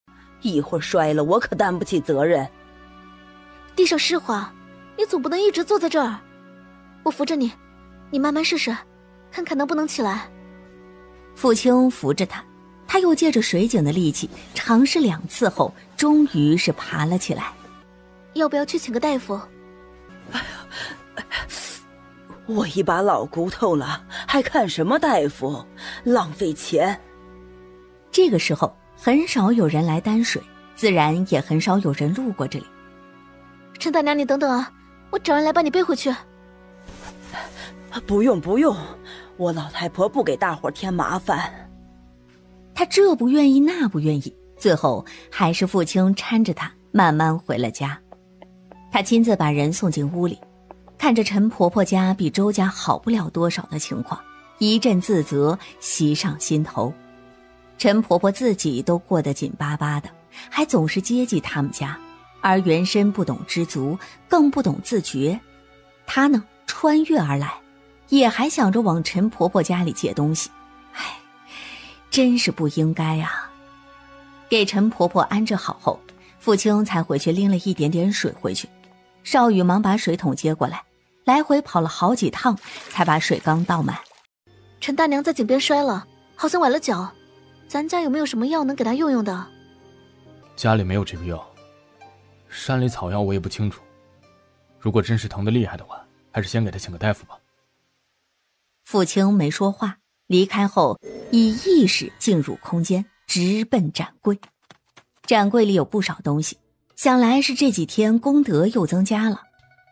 一会儿摔了我可担不起责任。地上湿滑，你总不能一直坐在这儿。我扶着你，你慢慢试试，看看能不能起来。父亲扶着他，他又借着水井的力气尝试2次后，终于是爬了起来。要不要去请个大夫？我一把老骨头了，还看什么大夫？浪费钱。这个时候很少有人来担水，自然也很少有人路过这里。陈大娘，你等等啊，我找人来帮你背回去。不用不用，我老太婆不给大伙添麻烦。他这不愿意那不愿意，最后还是父亲搀着他慢慢回了家。他亲自把人送进屋里，看着陈婆婆家比周家好不了多少的情况，一阵自责袭上心头。陈婆婆自己都过得紧巴巴的，还总是接济他们家，而原身不懂知足，更不懂自觉。她呢，穿越而来，也还想着往陈婆婆家里借东西。唉，真是不应该啊。给陈婆婆安置好后，父亲才回去拎了一点点水回去。少宇忙把水桶接过来，来回跑了好几趟才把水缸倒满。陈大娘在井边摔了，好像崴了脚，咱家有没有什么药能给她用用的？家里没有这个药，山里草药我也不清楚，如果真是疼得厉害的话，还是先给她请个大夫吧。父亲没说话，离开后以意识进入空间，直奔展柜。展柜里有不少东西，想来是这几天功德又增加了。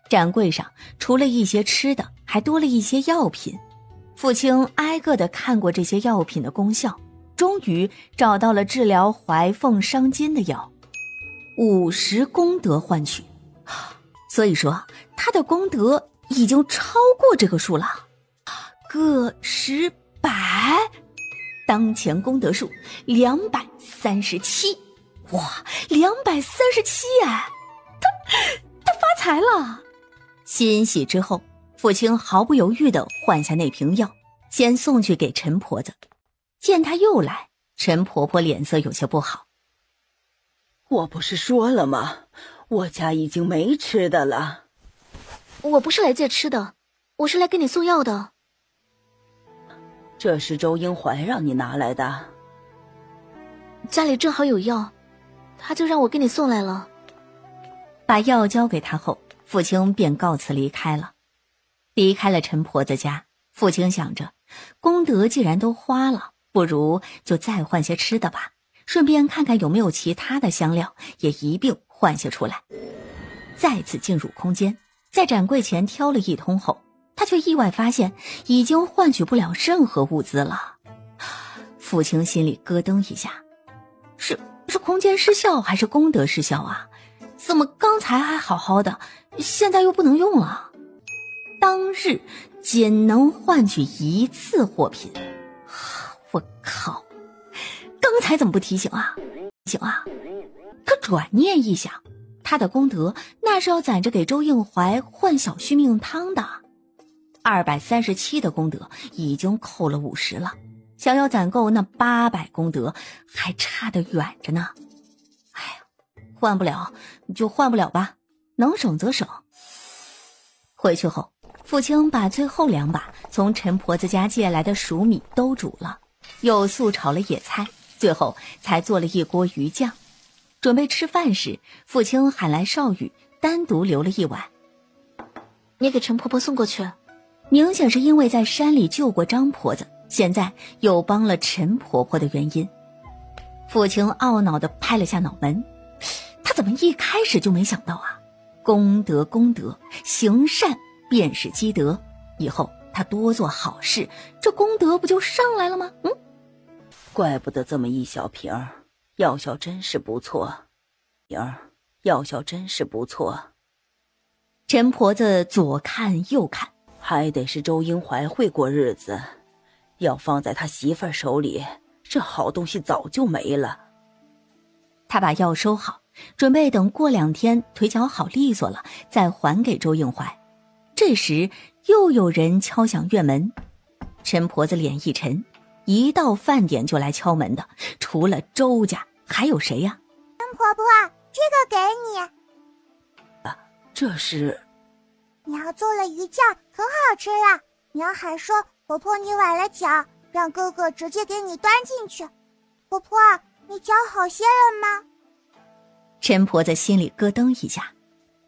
展柜上除了一些吃的，还多了一些药品。父亲挨个的看过这些药品的功效，终于找到了治疗怀缝伤筋的药，50功德换取。所以说他的功德已经超过这个数了，个10百，当前功德数237。哇，237哎，他发财了！欣喜之后，父亲毫不犹豫地换下那瓶药，先送去给陈婆子。见他又来，陈婆婆脸色有些不好。我不是说了吗？我家已经没吃的了。我不是来借吃的，我是来给你送药的。这是周英怀让你拿来的。家里正好有药，他就让我给你送来了。把药交给他后，父亲便告辞离开了。离开了陈婆子家，父亲想着，功德既然都花了，不如就再换些吃的吧，顺便看看有没有其他的香料，也一并换些出来。再次进入空间，在展柜前挑了一通后，他却意外发现已经换取不了任何物资了。父亲心里咯噔一下，是空间失效还是功德失效啊？怎么刚才还好好的，现在又不能用了？当日仅能换取1次货品，我靠！刚才怎么不提醒啊？可转念一想，他的功德那是要攒着给周应怀换小续命汤的。237的功德已经扣了50了，想要攒够那800功德还差得远着呢。哎呀，换不了就换不了吧，能省则省。回去后，父亲把最后2把从陈婆子家借来的熟米都煮了，又素炒了野菜，最后才做了一锅鱼酱。准备吃饭时，父亲喊来少宇，单独留了一碗。你给陈婆婆送过去。明显是因为在山里救过张婆子，现在又帮了陈婆婆的原因。父亲懊恼地拍了下脑门，他怎么一开始就没想到啊？功德，行善便是积德，以后他多做好事，这功德不就上来了吗？怪不得这么一小瓶儿，药效真是不错。药效真是不错。陈婆子左看右看，还得是周英怀会过日子，要放在他媳妇儿手里，这好东西早就没了。他把药收好，准备等过2天腿脚好利索了再还给周应怀。这时又有人敲响院门，陈婆子脸一沉，一到饭点就来敲门的，除了周家还有谁呀？陈婆婆，这个给你。这是娘做了鱼酱，可好吃了。娘还说婆婆你崴了脚，让哥哥直接给你端进去。婆婆，你脚好些了吗？陈婆子心里咯噔一下，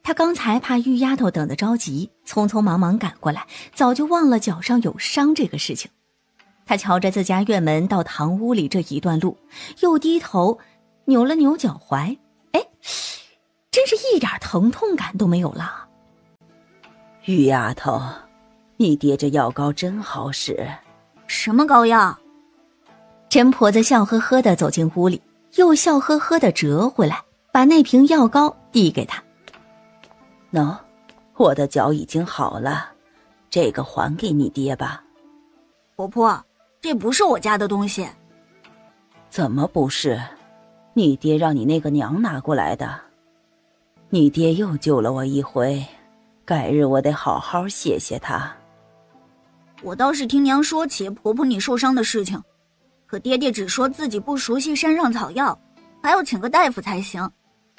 她刚才怕玉丫头等得着急，匆匆忙忙赶过来，早就忘了脚上有伤这个事情。他瞧着自家院门到堂屋里这一段路，又低头扭了扭脚踝，哎，真是一点疼痛感都没有了。玉丫头，你爹这药膏真好使。什么膏药？陈婆子笑呵呵地走进屋里，又笑呵呵地折回来，把那瓶药膏递给他。喏，我的脚已经好了，这个还给你爹吧。婆婆，这不是我家的东西。怎么不是？你爹让你那个娘拿过来的。你爹又救了我一回，改日我得好好谢谢他。我倒是听娘说起婆婆你受伤的事情，可爹爹只说自己不熟悉山上草药，还要请个大夫才行，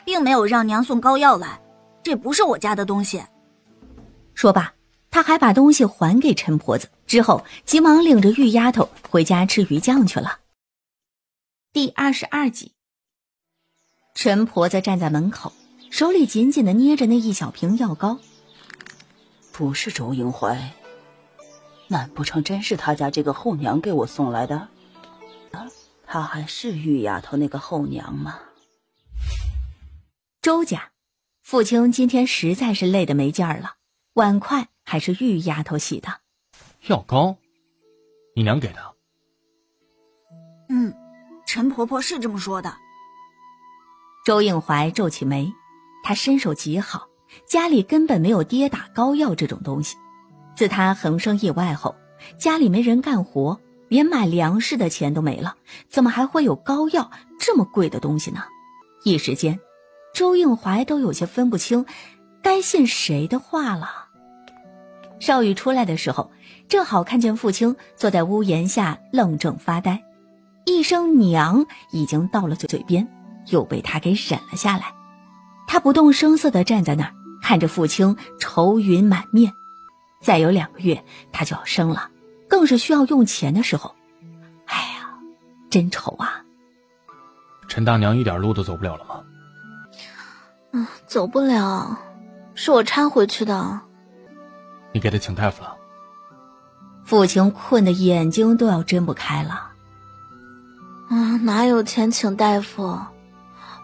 并没有让娘送膏药来。这不是我家的东西。说罢，他还把东西还给陈婆子，之后急忙领着玉丫头回家吃鱼酱去了。第22集，陈婆子站在门口，手里紧紧地捏着那一小瓶药膏。不是周应怀，难不成真是他家这个后娘给我送来的？她还是玉丫头那个后娘吗？周家，父亲今天实在是累得没劲儿了，碗筷还是玉丫头洗的。药膏，你娘给的？陈婆婆是这么说的。周应怀皱起眉，他身手极好，家里根本没有跌打膏药这种东西。自他横生意外后，家里没人干活，连买粮食的钱都没了，怎么还会有膏药这么贵的东西呢？一时间，周应怀都有些分不清该信谁的话了。少宇出来的时候，正好看见父亲坐在屋檐下愣怔发呆，一声娘已经到了嘴边，又被他给忍了下来。他不动声色地站在那儿，看着父亲愁云满面。再有2个月他就要生了，更是需要用钱的时候。哎呀，真愁啊。陈大娘一点路都走不了了吗？走不了，是我搀回去的。你给他请大夫了？父亲困得眼睛都要睁不开了。哪有钱请大夫，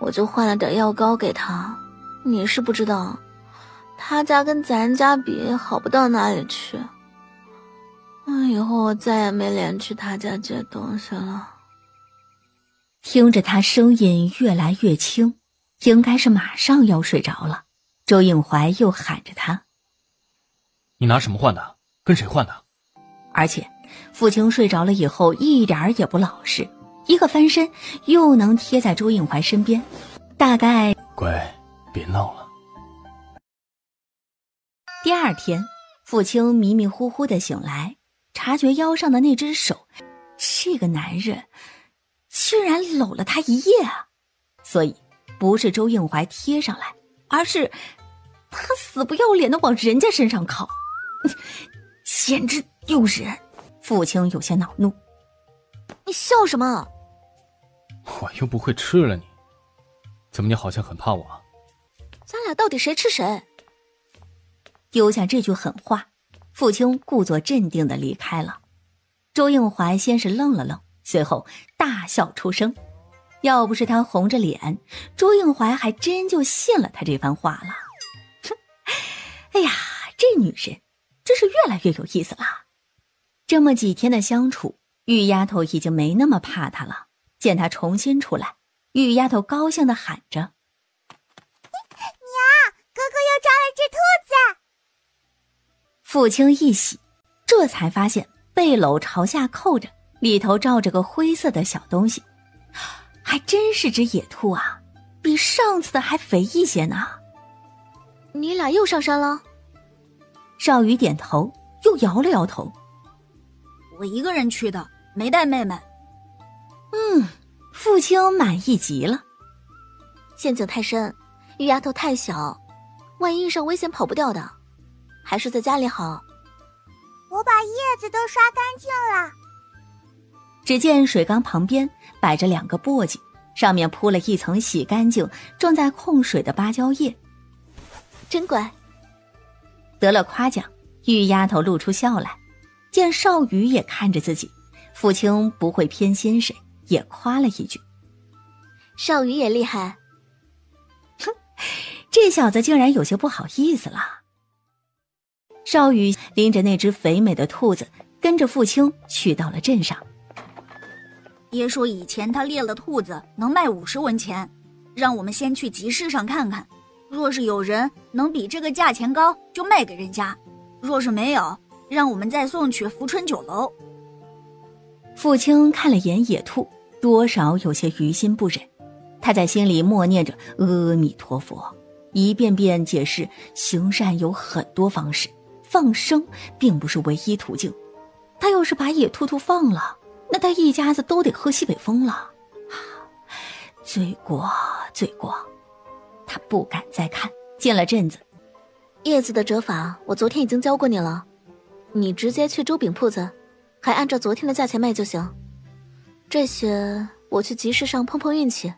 我就换了点药膏给他。你是不知道，他家跟咱家比好不到哪里去。以后我再也没脸去他家借东西了。听着他声音越来越轻，应该是马上要睡着了。周应怀又喊着他：你拿什么换的？跟谁换的？而且父亲睡着了以后一点儿也不老实，一个翻身又能贴在周应怀身边，大概乖，别闹了。第二天，父亲迷迷糊糊地醒来，察觉腰上的那只手，这个男人居然搂了他一夜啊！所以不是周应怀贴上来，而是他死不要脸地往人家身上靠，简直丢人。父亲有些恼怒：你笑什么？我又不会吃了你，怎么你好像很怕我啊？咱俩到底谁吃谁？丢下这句狠话，父亲故作镇定地离开了。周应怀先是愣了愣，随后大笑出声。要不是他红着脸，周应怀还真就信了他这番话了。哼，哎呀，这女人真是越来越有意思了。这么几天的相处，玉丫头已经没那么怕他了。见他重新出来，玉丫头高兴地喊着：娘，哥哥又抓了只兔子。父亲一喜，这才发现背篓朝下扣着，里头罩着个灰色的小东西，还真是只野兔啊，比上次的还肥一些呢。你俩又上山了？少宇点头，又摇了摇头。我一个人去的，没带妹妹。父亲满意极了。陷阱太深，玉丫头太小，万一遇上危险跑不掉的，还是在家里好。我把叶子都刷干净了。只见水缸旁边摆着2个簸箕，上面铺了一层洗干净正在控水的芭蕉叶。真乖。得了夸奖，玉丫头露出笑来，见少宇也看着自己，傅青不会偏心谁，也夸了一句：“少宇也厉害。”哼，这小子竟然有些不好意思了。少宇拎着那只肥美的兔子，跟着傅青去到了镇上。爷说以前他猎了兔子能卖50文钱，让我们先去集市上看看，若是有人能比这个价钱高，就卖给人家；若是没有，让我们再送去福春酒楼。傅青看了眼野兔，多少有些于心不忍。他在心里默念着阿弥陀佛，一遍遍解释行善有很多方式，放生并不是唯一途径。他要是把野兔兔放了，那他一家子都得喝西北风了。罪过罪过，他不敢再看。进了镇子，叶子的折法我昨天已经教过你了，你直接去粥饼铺子，还按照昨天的价钱卖就行。这些我去集市上碰碰运气，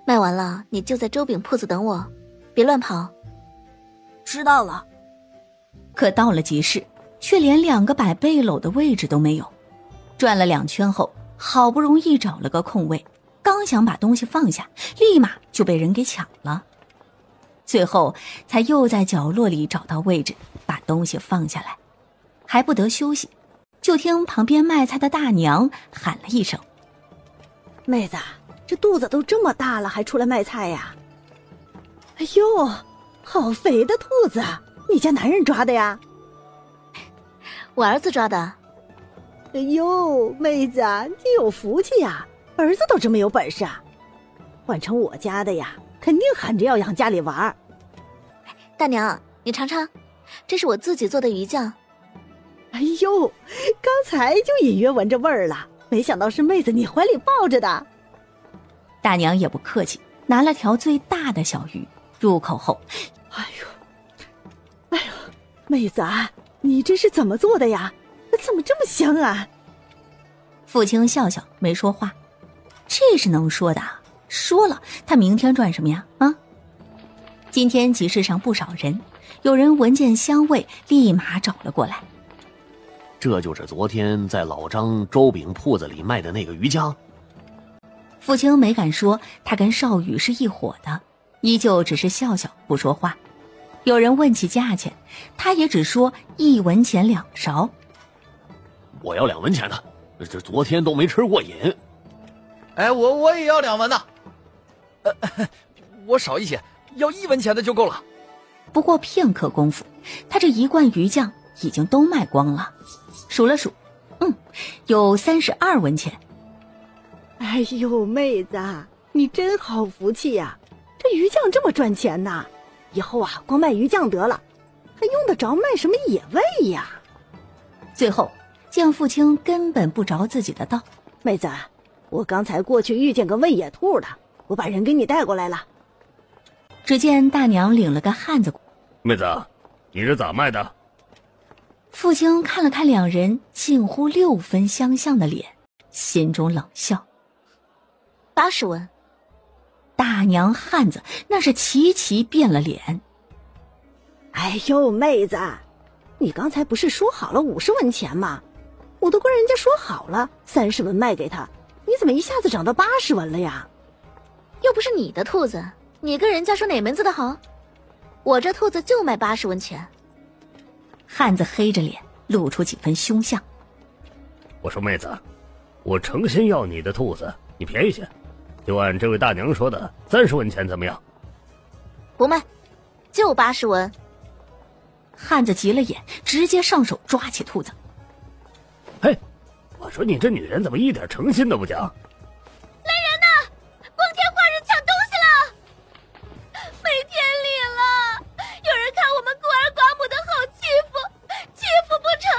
卖完了你就在粥饼铺子等我，别乱跑。知道了。可到了集市，却连2个摆背篓的位置都没有。转了2圈后，好不容易找了个空位，刚想把东西放下，立马就被人给抢了。最后才又在角落里找到位置，把东西放下来。还不得休息，就听旁边卖菜的大娘喊了一声：“妹子，这肚子都这么大了，还出来卖菜呀？”“哎呦，好肥的兔子，你家男人抓的呀？”“我儿子抓的。”“哎呦，妹子，你有福气呀，儿子都这么有本事啊！换成我家的呀，肯定喊着要养家里玩。”“大娘，你尝尝，这是我自己做的鱼酱。”“哎呦，刚才就隐约闻着味儿了，没想到是妹子你怀里抱着的。”大娘也不客气，拿了条最大的小鱼，入口后，“哎呦，妹子啊，你这是怎么做的呀？怎么这么香啊？”傅青笑笑没说话，这是能说的？说了他明天赚什么呀？啊！今天集市上不少人，有人闻见香味，立马找了过来。“这就是昨天在老张粥饼铺子里卖的那个鱼酱。”傅青没敢说他跟少宇是一伙的，依旧只是笑笑不说话。有人问起价钱，他也只说1文钱2勺。“我要2文钱的，这昨天都没吃过瘾。”“哎，我也要2文的。我少一些，要1文钱的就够了。”不过片刻功夫，他这1罐鱼酱已经都卖光了。数了数，有32文钱。“哎呦，妹子，你真好福气呀！这鱼酱这么赚钱呐，以后啊，光卖鱼酱得了，还用得着卖什么野味呀？”最后见傅青根本不着自己的道，“妹子，我刚才过去遇见个喂野兔的，我把人给你带过来了。”只见大娘领了个汉子。“妹子，你是咋卖的？”傅青看了看2人近乎6分相像的脸，心中冷笑。“80文。”大娘汉子那是齐齐变了脸。“哎呦，妹子，你刚才不是说好了50文钱吗？我都跟人家说好了30文卖给他，你怎么一下子涨到80文了呀？”“又不是你的兔子，你跟人家说哪门子的好？我这兔子就卖80文钱。”汉子黑着脸，露出几分凶相。“我说妹子，我诚心要你的兔子，你便宜些，就按这位大娘说的30文钱怎么样？”“不卖，就80文。”汉子急了眼，直接上手抓起兔子。“嘿，我说你这女人怎么一点诚心都不讲？”“来人呐，光天化日抢东西了！没天理了！有人看我们孤儿寡母的好欺负，欺负不成，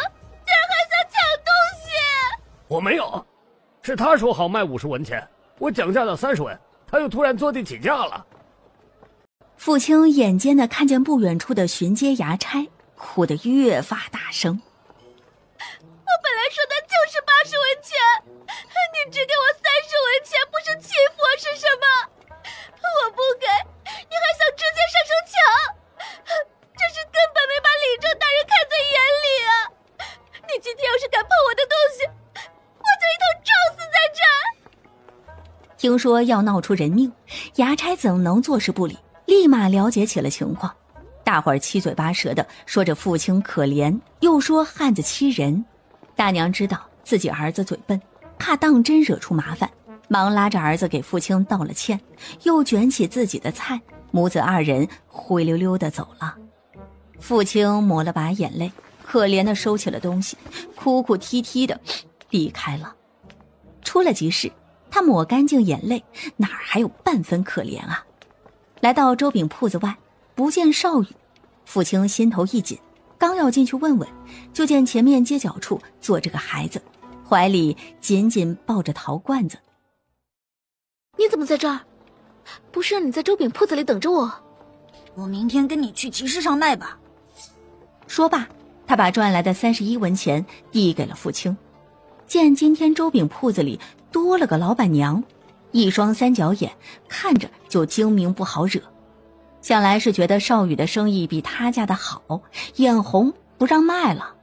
竟然还想抢东西！”“我没有，是他说好卖50文钱，我讲价到30文，他又突然坐地起价了。”傅青眼尖的看见不远处的巡街衙差，哭得越发大声。“我本来说的就是80文钱，你只给我30文钱，不是欺负我是什么？我不给，你还想直接上手抢，这是根本没把李正大人看在眼里啊！你今天要是敢碰我的东西，我就听说要闹出人命，衙差怎能坐视不理，立马了解起了情况。大伙儿七嘴八舌的说着父亲可怜，又说汉子欺人。大娘知道自己儿子嘴笨，怕当真惹出麻烦，忙拉着儿子给父亲道了歉，又卷起自己的菜，母子二人灰溜溜的走了。父亲抹了把眼泪，可怜的收起了东西，哭哭啼啼的离开了。出了集市，他抹干净眼泪，哪儿还有半分可怜啊？来到粥饼铺子外，不见少宇，父亲心头一紧，刚要进去问问，就见前面街角处坐着个孩子，怀里紧紧抱着陶罐子。你怎么在这儿？不是你在粥饼铺子里等着我？我明天跟你去集市上卖吧。说罢，他把赚来的31文钱递给了父亲。见今天粥饼铺子里多了个老板娘，一双三角眼，看着就精明不好惹。想来是觉得少宇的生意比他家的好，眼红不让卖了。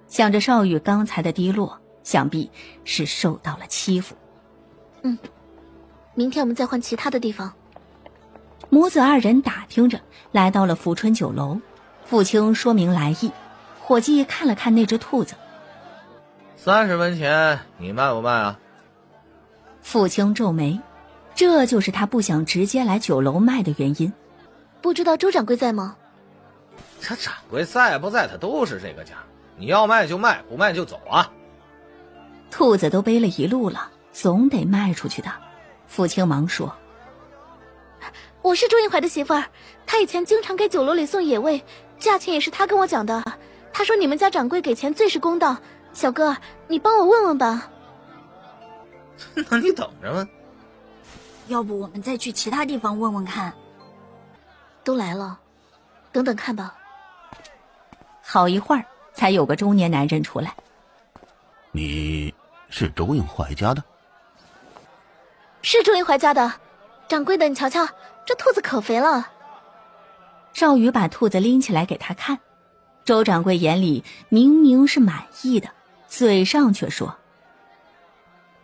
想着少宇刚才的低落，想必是受到了欺负。明天我们再换其他的地方。母子二人打听着来到了福春酒楼，父亲说明来意，伙计看了看那只兔子。30文钱，你卖不卖啊？父亲皱眉，这就是他不想直接来酒楼卖的原因。不知道周掌柜在吗？这掌柜在不在，他都是这个价。你要卖就卖，不卖就走啊。兔子都背了一路了，总得卖出去的。父亲忙说：“我是周应怀的媳妇儿，他以前经常给酒楼里送野味，价钱也是他跟我讲的。他说你们家掌柜给钱最是公道，小哥，你帮我问问吧。”那你等着吧。要不我们再去其他地方问问看。都来了，等等看吧。好一会儿，才有个中年男人出来。你是周应怀家的？是周应怀家的。掌柜的，你瞧瞧，这兔子可肥了。少宇把兔子拎起来给他看，周掌柜眼里明明是满意的，嘴上却说：“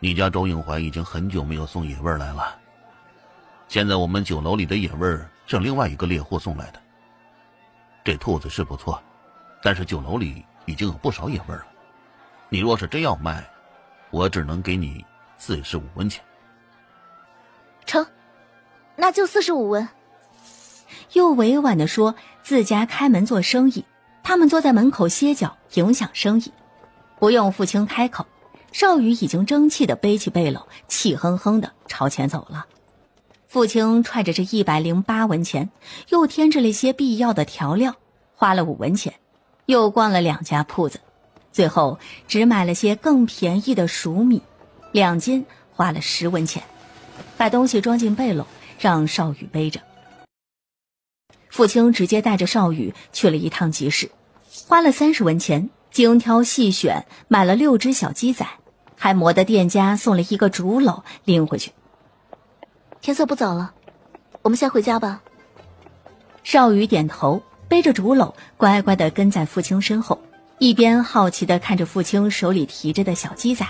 你家周应怀已经很久没有送野味来了，现在我们酒楼里的野味是另外一个猎户送来的。这兔子是不错，但是酒楼里已经有不少野味了。你若是真要卖，我只能给你45文钱。”成，那就45文。又委婉地说自家开门做生意，他们坐在门口歇脚，影响生意。不用父亲开口，少宇已经争气地背起背篓，气哼哼地朝前走了。父亲揣着这108文钱，又添置了一些必要的调料，花了5文钱，又逛了2家铺子，最后只买了些更便宜的熟米，2斤，花了10文钱，把东西装进背篓，让少宇背着。父亲直接带着少宇去了一趟集市，花了30文钱，精挑细选买了6只小鸡仔，还磨得店家送了一个竹篓拎回去。天色不早了，我们先回家吧。少宇点头，背着竹篓乖乖地跟在父亲身后，一边好奇地看着父亲手里提着的小鸡仔。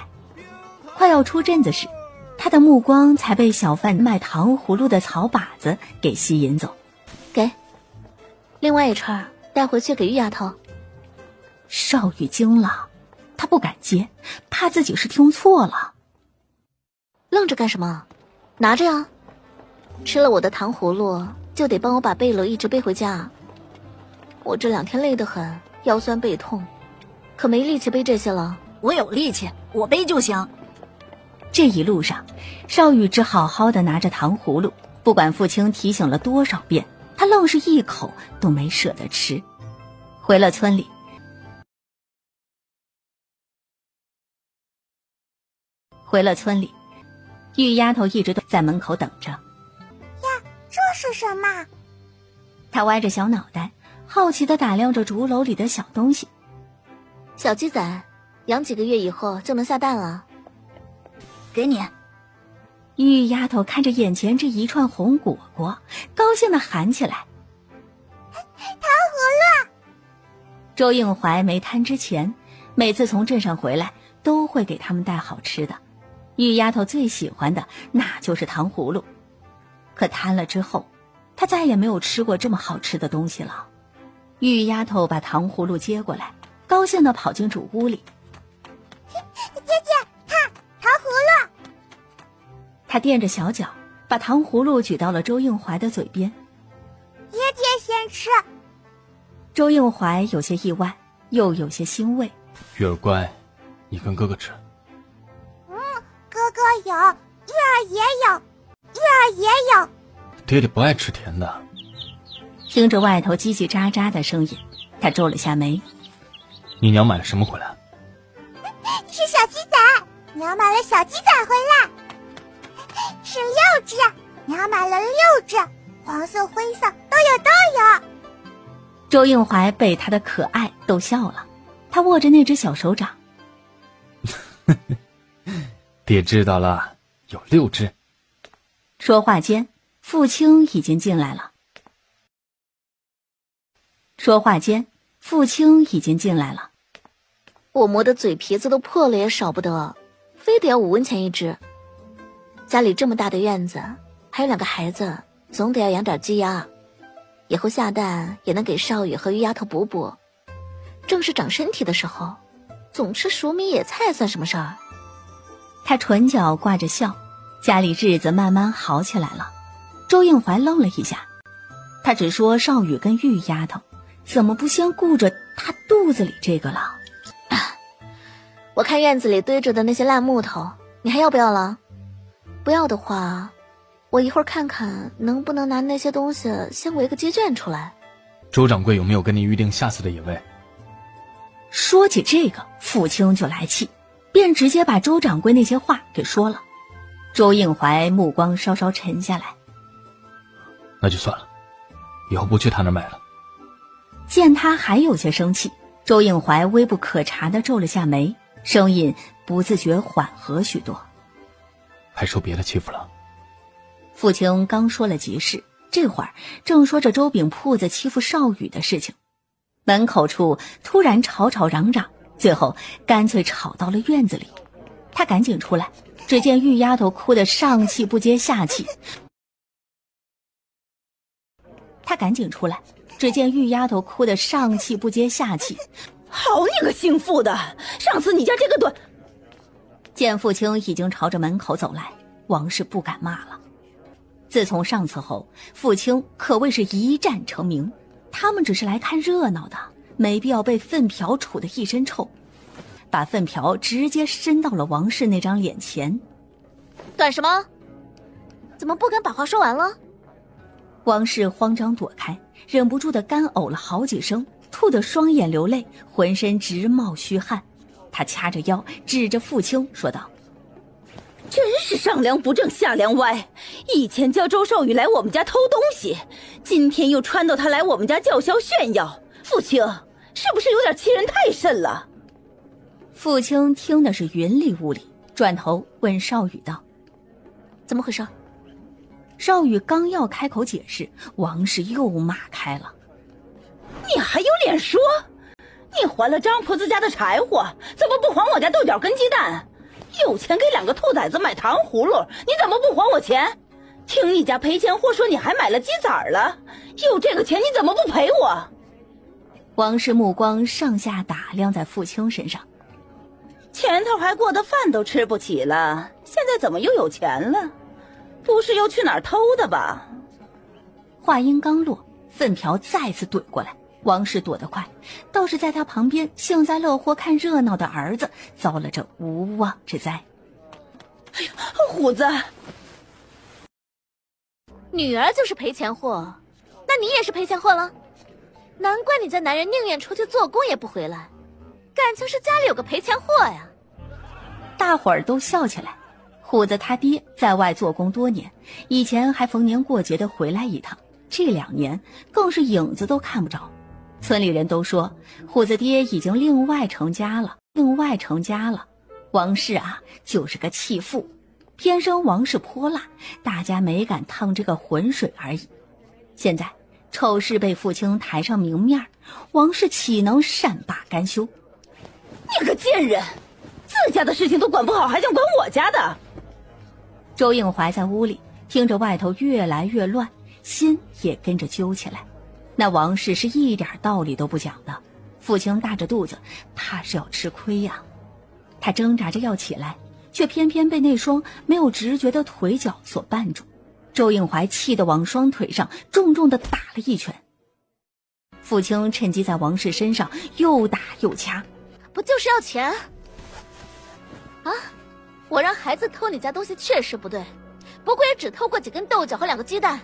快要出镇子时，他的目光才被小贩卖糖葫芦的草把子给吸引走。给，另外一串带回去给玉丫头。少宇惊了，他不敢接，怕自己是听错了。愣着干什么？拿着呀。吃了我的糖葫芦，就得帮我把背篓一直背回家。我这2天累得很，腰酸背痛，可没力气背这些了。我有力气，我背就行。这一路上，少宇只好好的拿着糖葫芦，不管父亲提醒了多少遍，他愣是一口都没舍得吃。回了村里，玉丫头一直都在门口等着。呀，这是什么？她歪着小脑袋，好奇地打量着竹篓里的小东西。小鸡仔，养几个月以后就能下蛋了。给你。玉丫头看着眼前这一串红果果，高兴地喊起来：“糖葫芦！”周应怀没摊之前，每次从镇上回来都会给他们带好吃的。玉丫头最喜欢的那就是糖葫芦，可摊了之后，她再也没有吃过这么好吃的东西了。玉丫头把糖葫芦接过来，高兴地跑进主屋里。姐姐，看糖葫芦！她垫着小脚，把糖葫芦举到了周应怀的嘴边。爹爹先吃。周应怀有些意外，又有些欣慰。玉儿乖，你跟哥哥吃。哥哥有，玉儿也有，玉儿也有。爹爹不爱吃甜的。听着外头叽叽喳喳的声音，他皱了下眉。你娘买了什么回来？是小鸡仔，娘买了小鸡仔回来。是6只，娘买了6只，黄色、灰色都有。周应怀被他的可爱逗笑了，他握着那只小手掌。爹知道了，有6只。说话间，傅青已经进来了。我磨的嘴皮子都破了也少不得，非得要5文钱一只。家里这么大的院子，还有2个孩子，总得要养点鸡鸭，以后下蛋也能给少宇和玉丫头补补。正是长身体的时候，总吃熟米野菜算什么事儿？他唇角挂着笑，家里日子慢慢好起来了。周应怀愣了一下，他只说少宇跟玉丫头，怎么不先顾着他肚子里这个了？我看院子里堆着的那些烂木头，你还要不要了？不要的话，我一会儿看看能不能拿那些东西先围个鸡圈出来。周掌柜有没有跟你预定下次的野味？说起这个，傅青就来气，便直接把周掌柜那些话给说了。周应怀目光稍稍沉下来。那就算了，以后不去他那儿买了。见他还有些生气，周应怀微不可察地皱了下眉，声音不自觉缓和许多。还受别的欺负了？傅青刚说了急事，这会儿正说着周炳铺子欺负少宇的事情，门口处突然吵吵嚷嚷，最后干脆吵到了院子里。他赶紧出来，只见玉丫头哭得上气不接下气。好你个姓傅的，上次你家这个短……见傅青已经朝着门口走来，王氏不敢骂了。自从上次后，傅青可谓是一战成名，他们只是来看热闹的，没必要被粪瓢杵得一身臭，把粪瓢直接伸到了王氏那张脸前。干什么？怎么不敢把话说完了？王氏慌张躲开，忍不住的干呕了好几声，吐得双眼流泪，浑身直冒虚汗。他掐着腰，指着傅青说道：真是上梁不正下梁歪，以前叫周少宇来我们家偷东西，今天又穿到他来我们家叫嚣炫耀，傅青是不是有点欺人太甚了？傅青听的是云里雾里，转头问少宇道：怎么回事？少宇刚要开口解释，王氏又骂开了：你还有脸说？你还了张婆子家的柴火，怎么不还我家豆角跟鸡蛋？有钱给2个兔崽子买糖葫芦，你怎么不还我钱？听你家赔钱货说你还买了鸡仔了，有这个钱你怎么不赔我？王氏目光上下打量在傅青身上，前头还过的饭都吃不起了，现在怎么又有钱了？不是又去哪儿偷的吧？话音刚落，粪瓢再次怼过来，王氏躲得快，倒是在他旁边幸灾乐祸看热闹的儿子遭了这无妄之灾。哎呀，虎子，女儿就是赔钱货，那你也是赔钱货了。难怪你家男人宁愿出去做工也不回来，感情是家里有个赔钱货呀。大伙儿都笑起来。虎子他爹在外做工多年，以前还逢年过节的回来一趟，这2年更是影子都看不着。村里人都说虎子爹已经另外成家了。王氏啊，就是个弃妇，天生王氏泼辣，大家没敢趟这个浑水而已。现在丑事被傅青抬上明面，王氏岂能善罢甘休？你个贱人，自家的事情都管不好，还想管我家的？周应怀在屋里听着外头越来越乱，心也跟着揪起来。那王氏是一点道理都不讲的，父亲大着肚子，怕是要吃亏呀。他挣扎着要起来，却偏偏被那双没有直觉的腿脚所绊住。周应怀气得往双腿上重重地打了一拳。父亲趁机在王氏身上又打又掐。不就是要钱啊？我让孩子偷你家东西确实不对，不过也只偷过几根豆角和2个鸡蛋。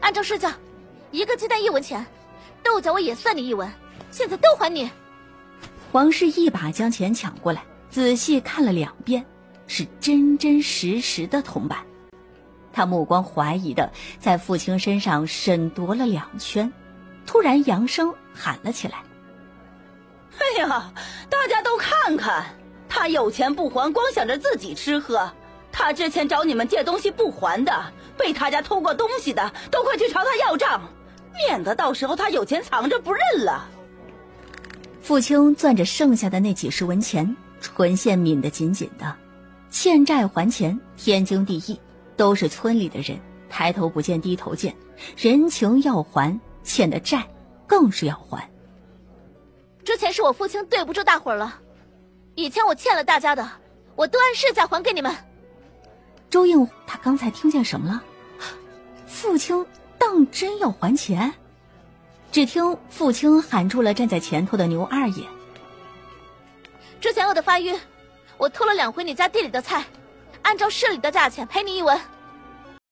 按照市价，1个鸡蛋1文钱，豆角我也算你1文，现在都还你。王氏一把将钱抢过来，仔细看了2遍，是真真实实的铜板。他目光怀疑的在父亲身上审踱了2圈，突然扬声喊了起来：哎呀，大家都看看，他有钱不还，光想着自己吃喝。他之前找你们借东西不还的，被他家偷过东西的，都快去朝他要账，免得到时候他有钱藏着不认了。父亲攥着剩下的那几10文钱，唇线抿得紧紧的。欠债还钱，天经地义，都是村里的人，抬头不见低头见，人情要还，欠的债更是要还。之前是我父亲对不住大伙儿了，以前我欠了大家的，我都按市价还给你们。周应他刚才听见什么了？父亲当真要还钱？只听父亲喊出了站在前头的牛二爷：之前我的发晕，我偷了2回你家地里的菜，按照市里的价钱赔你1文。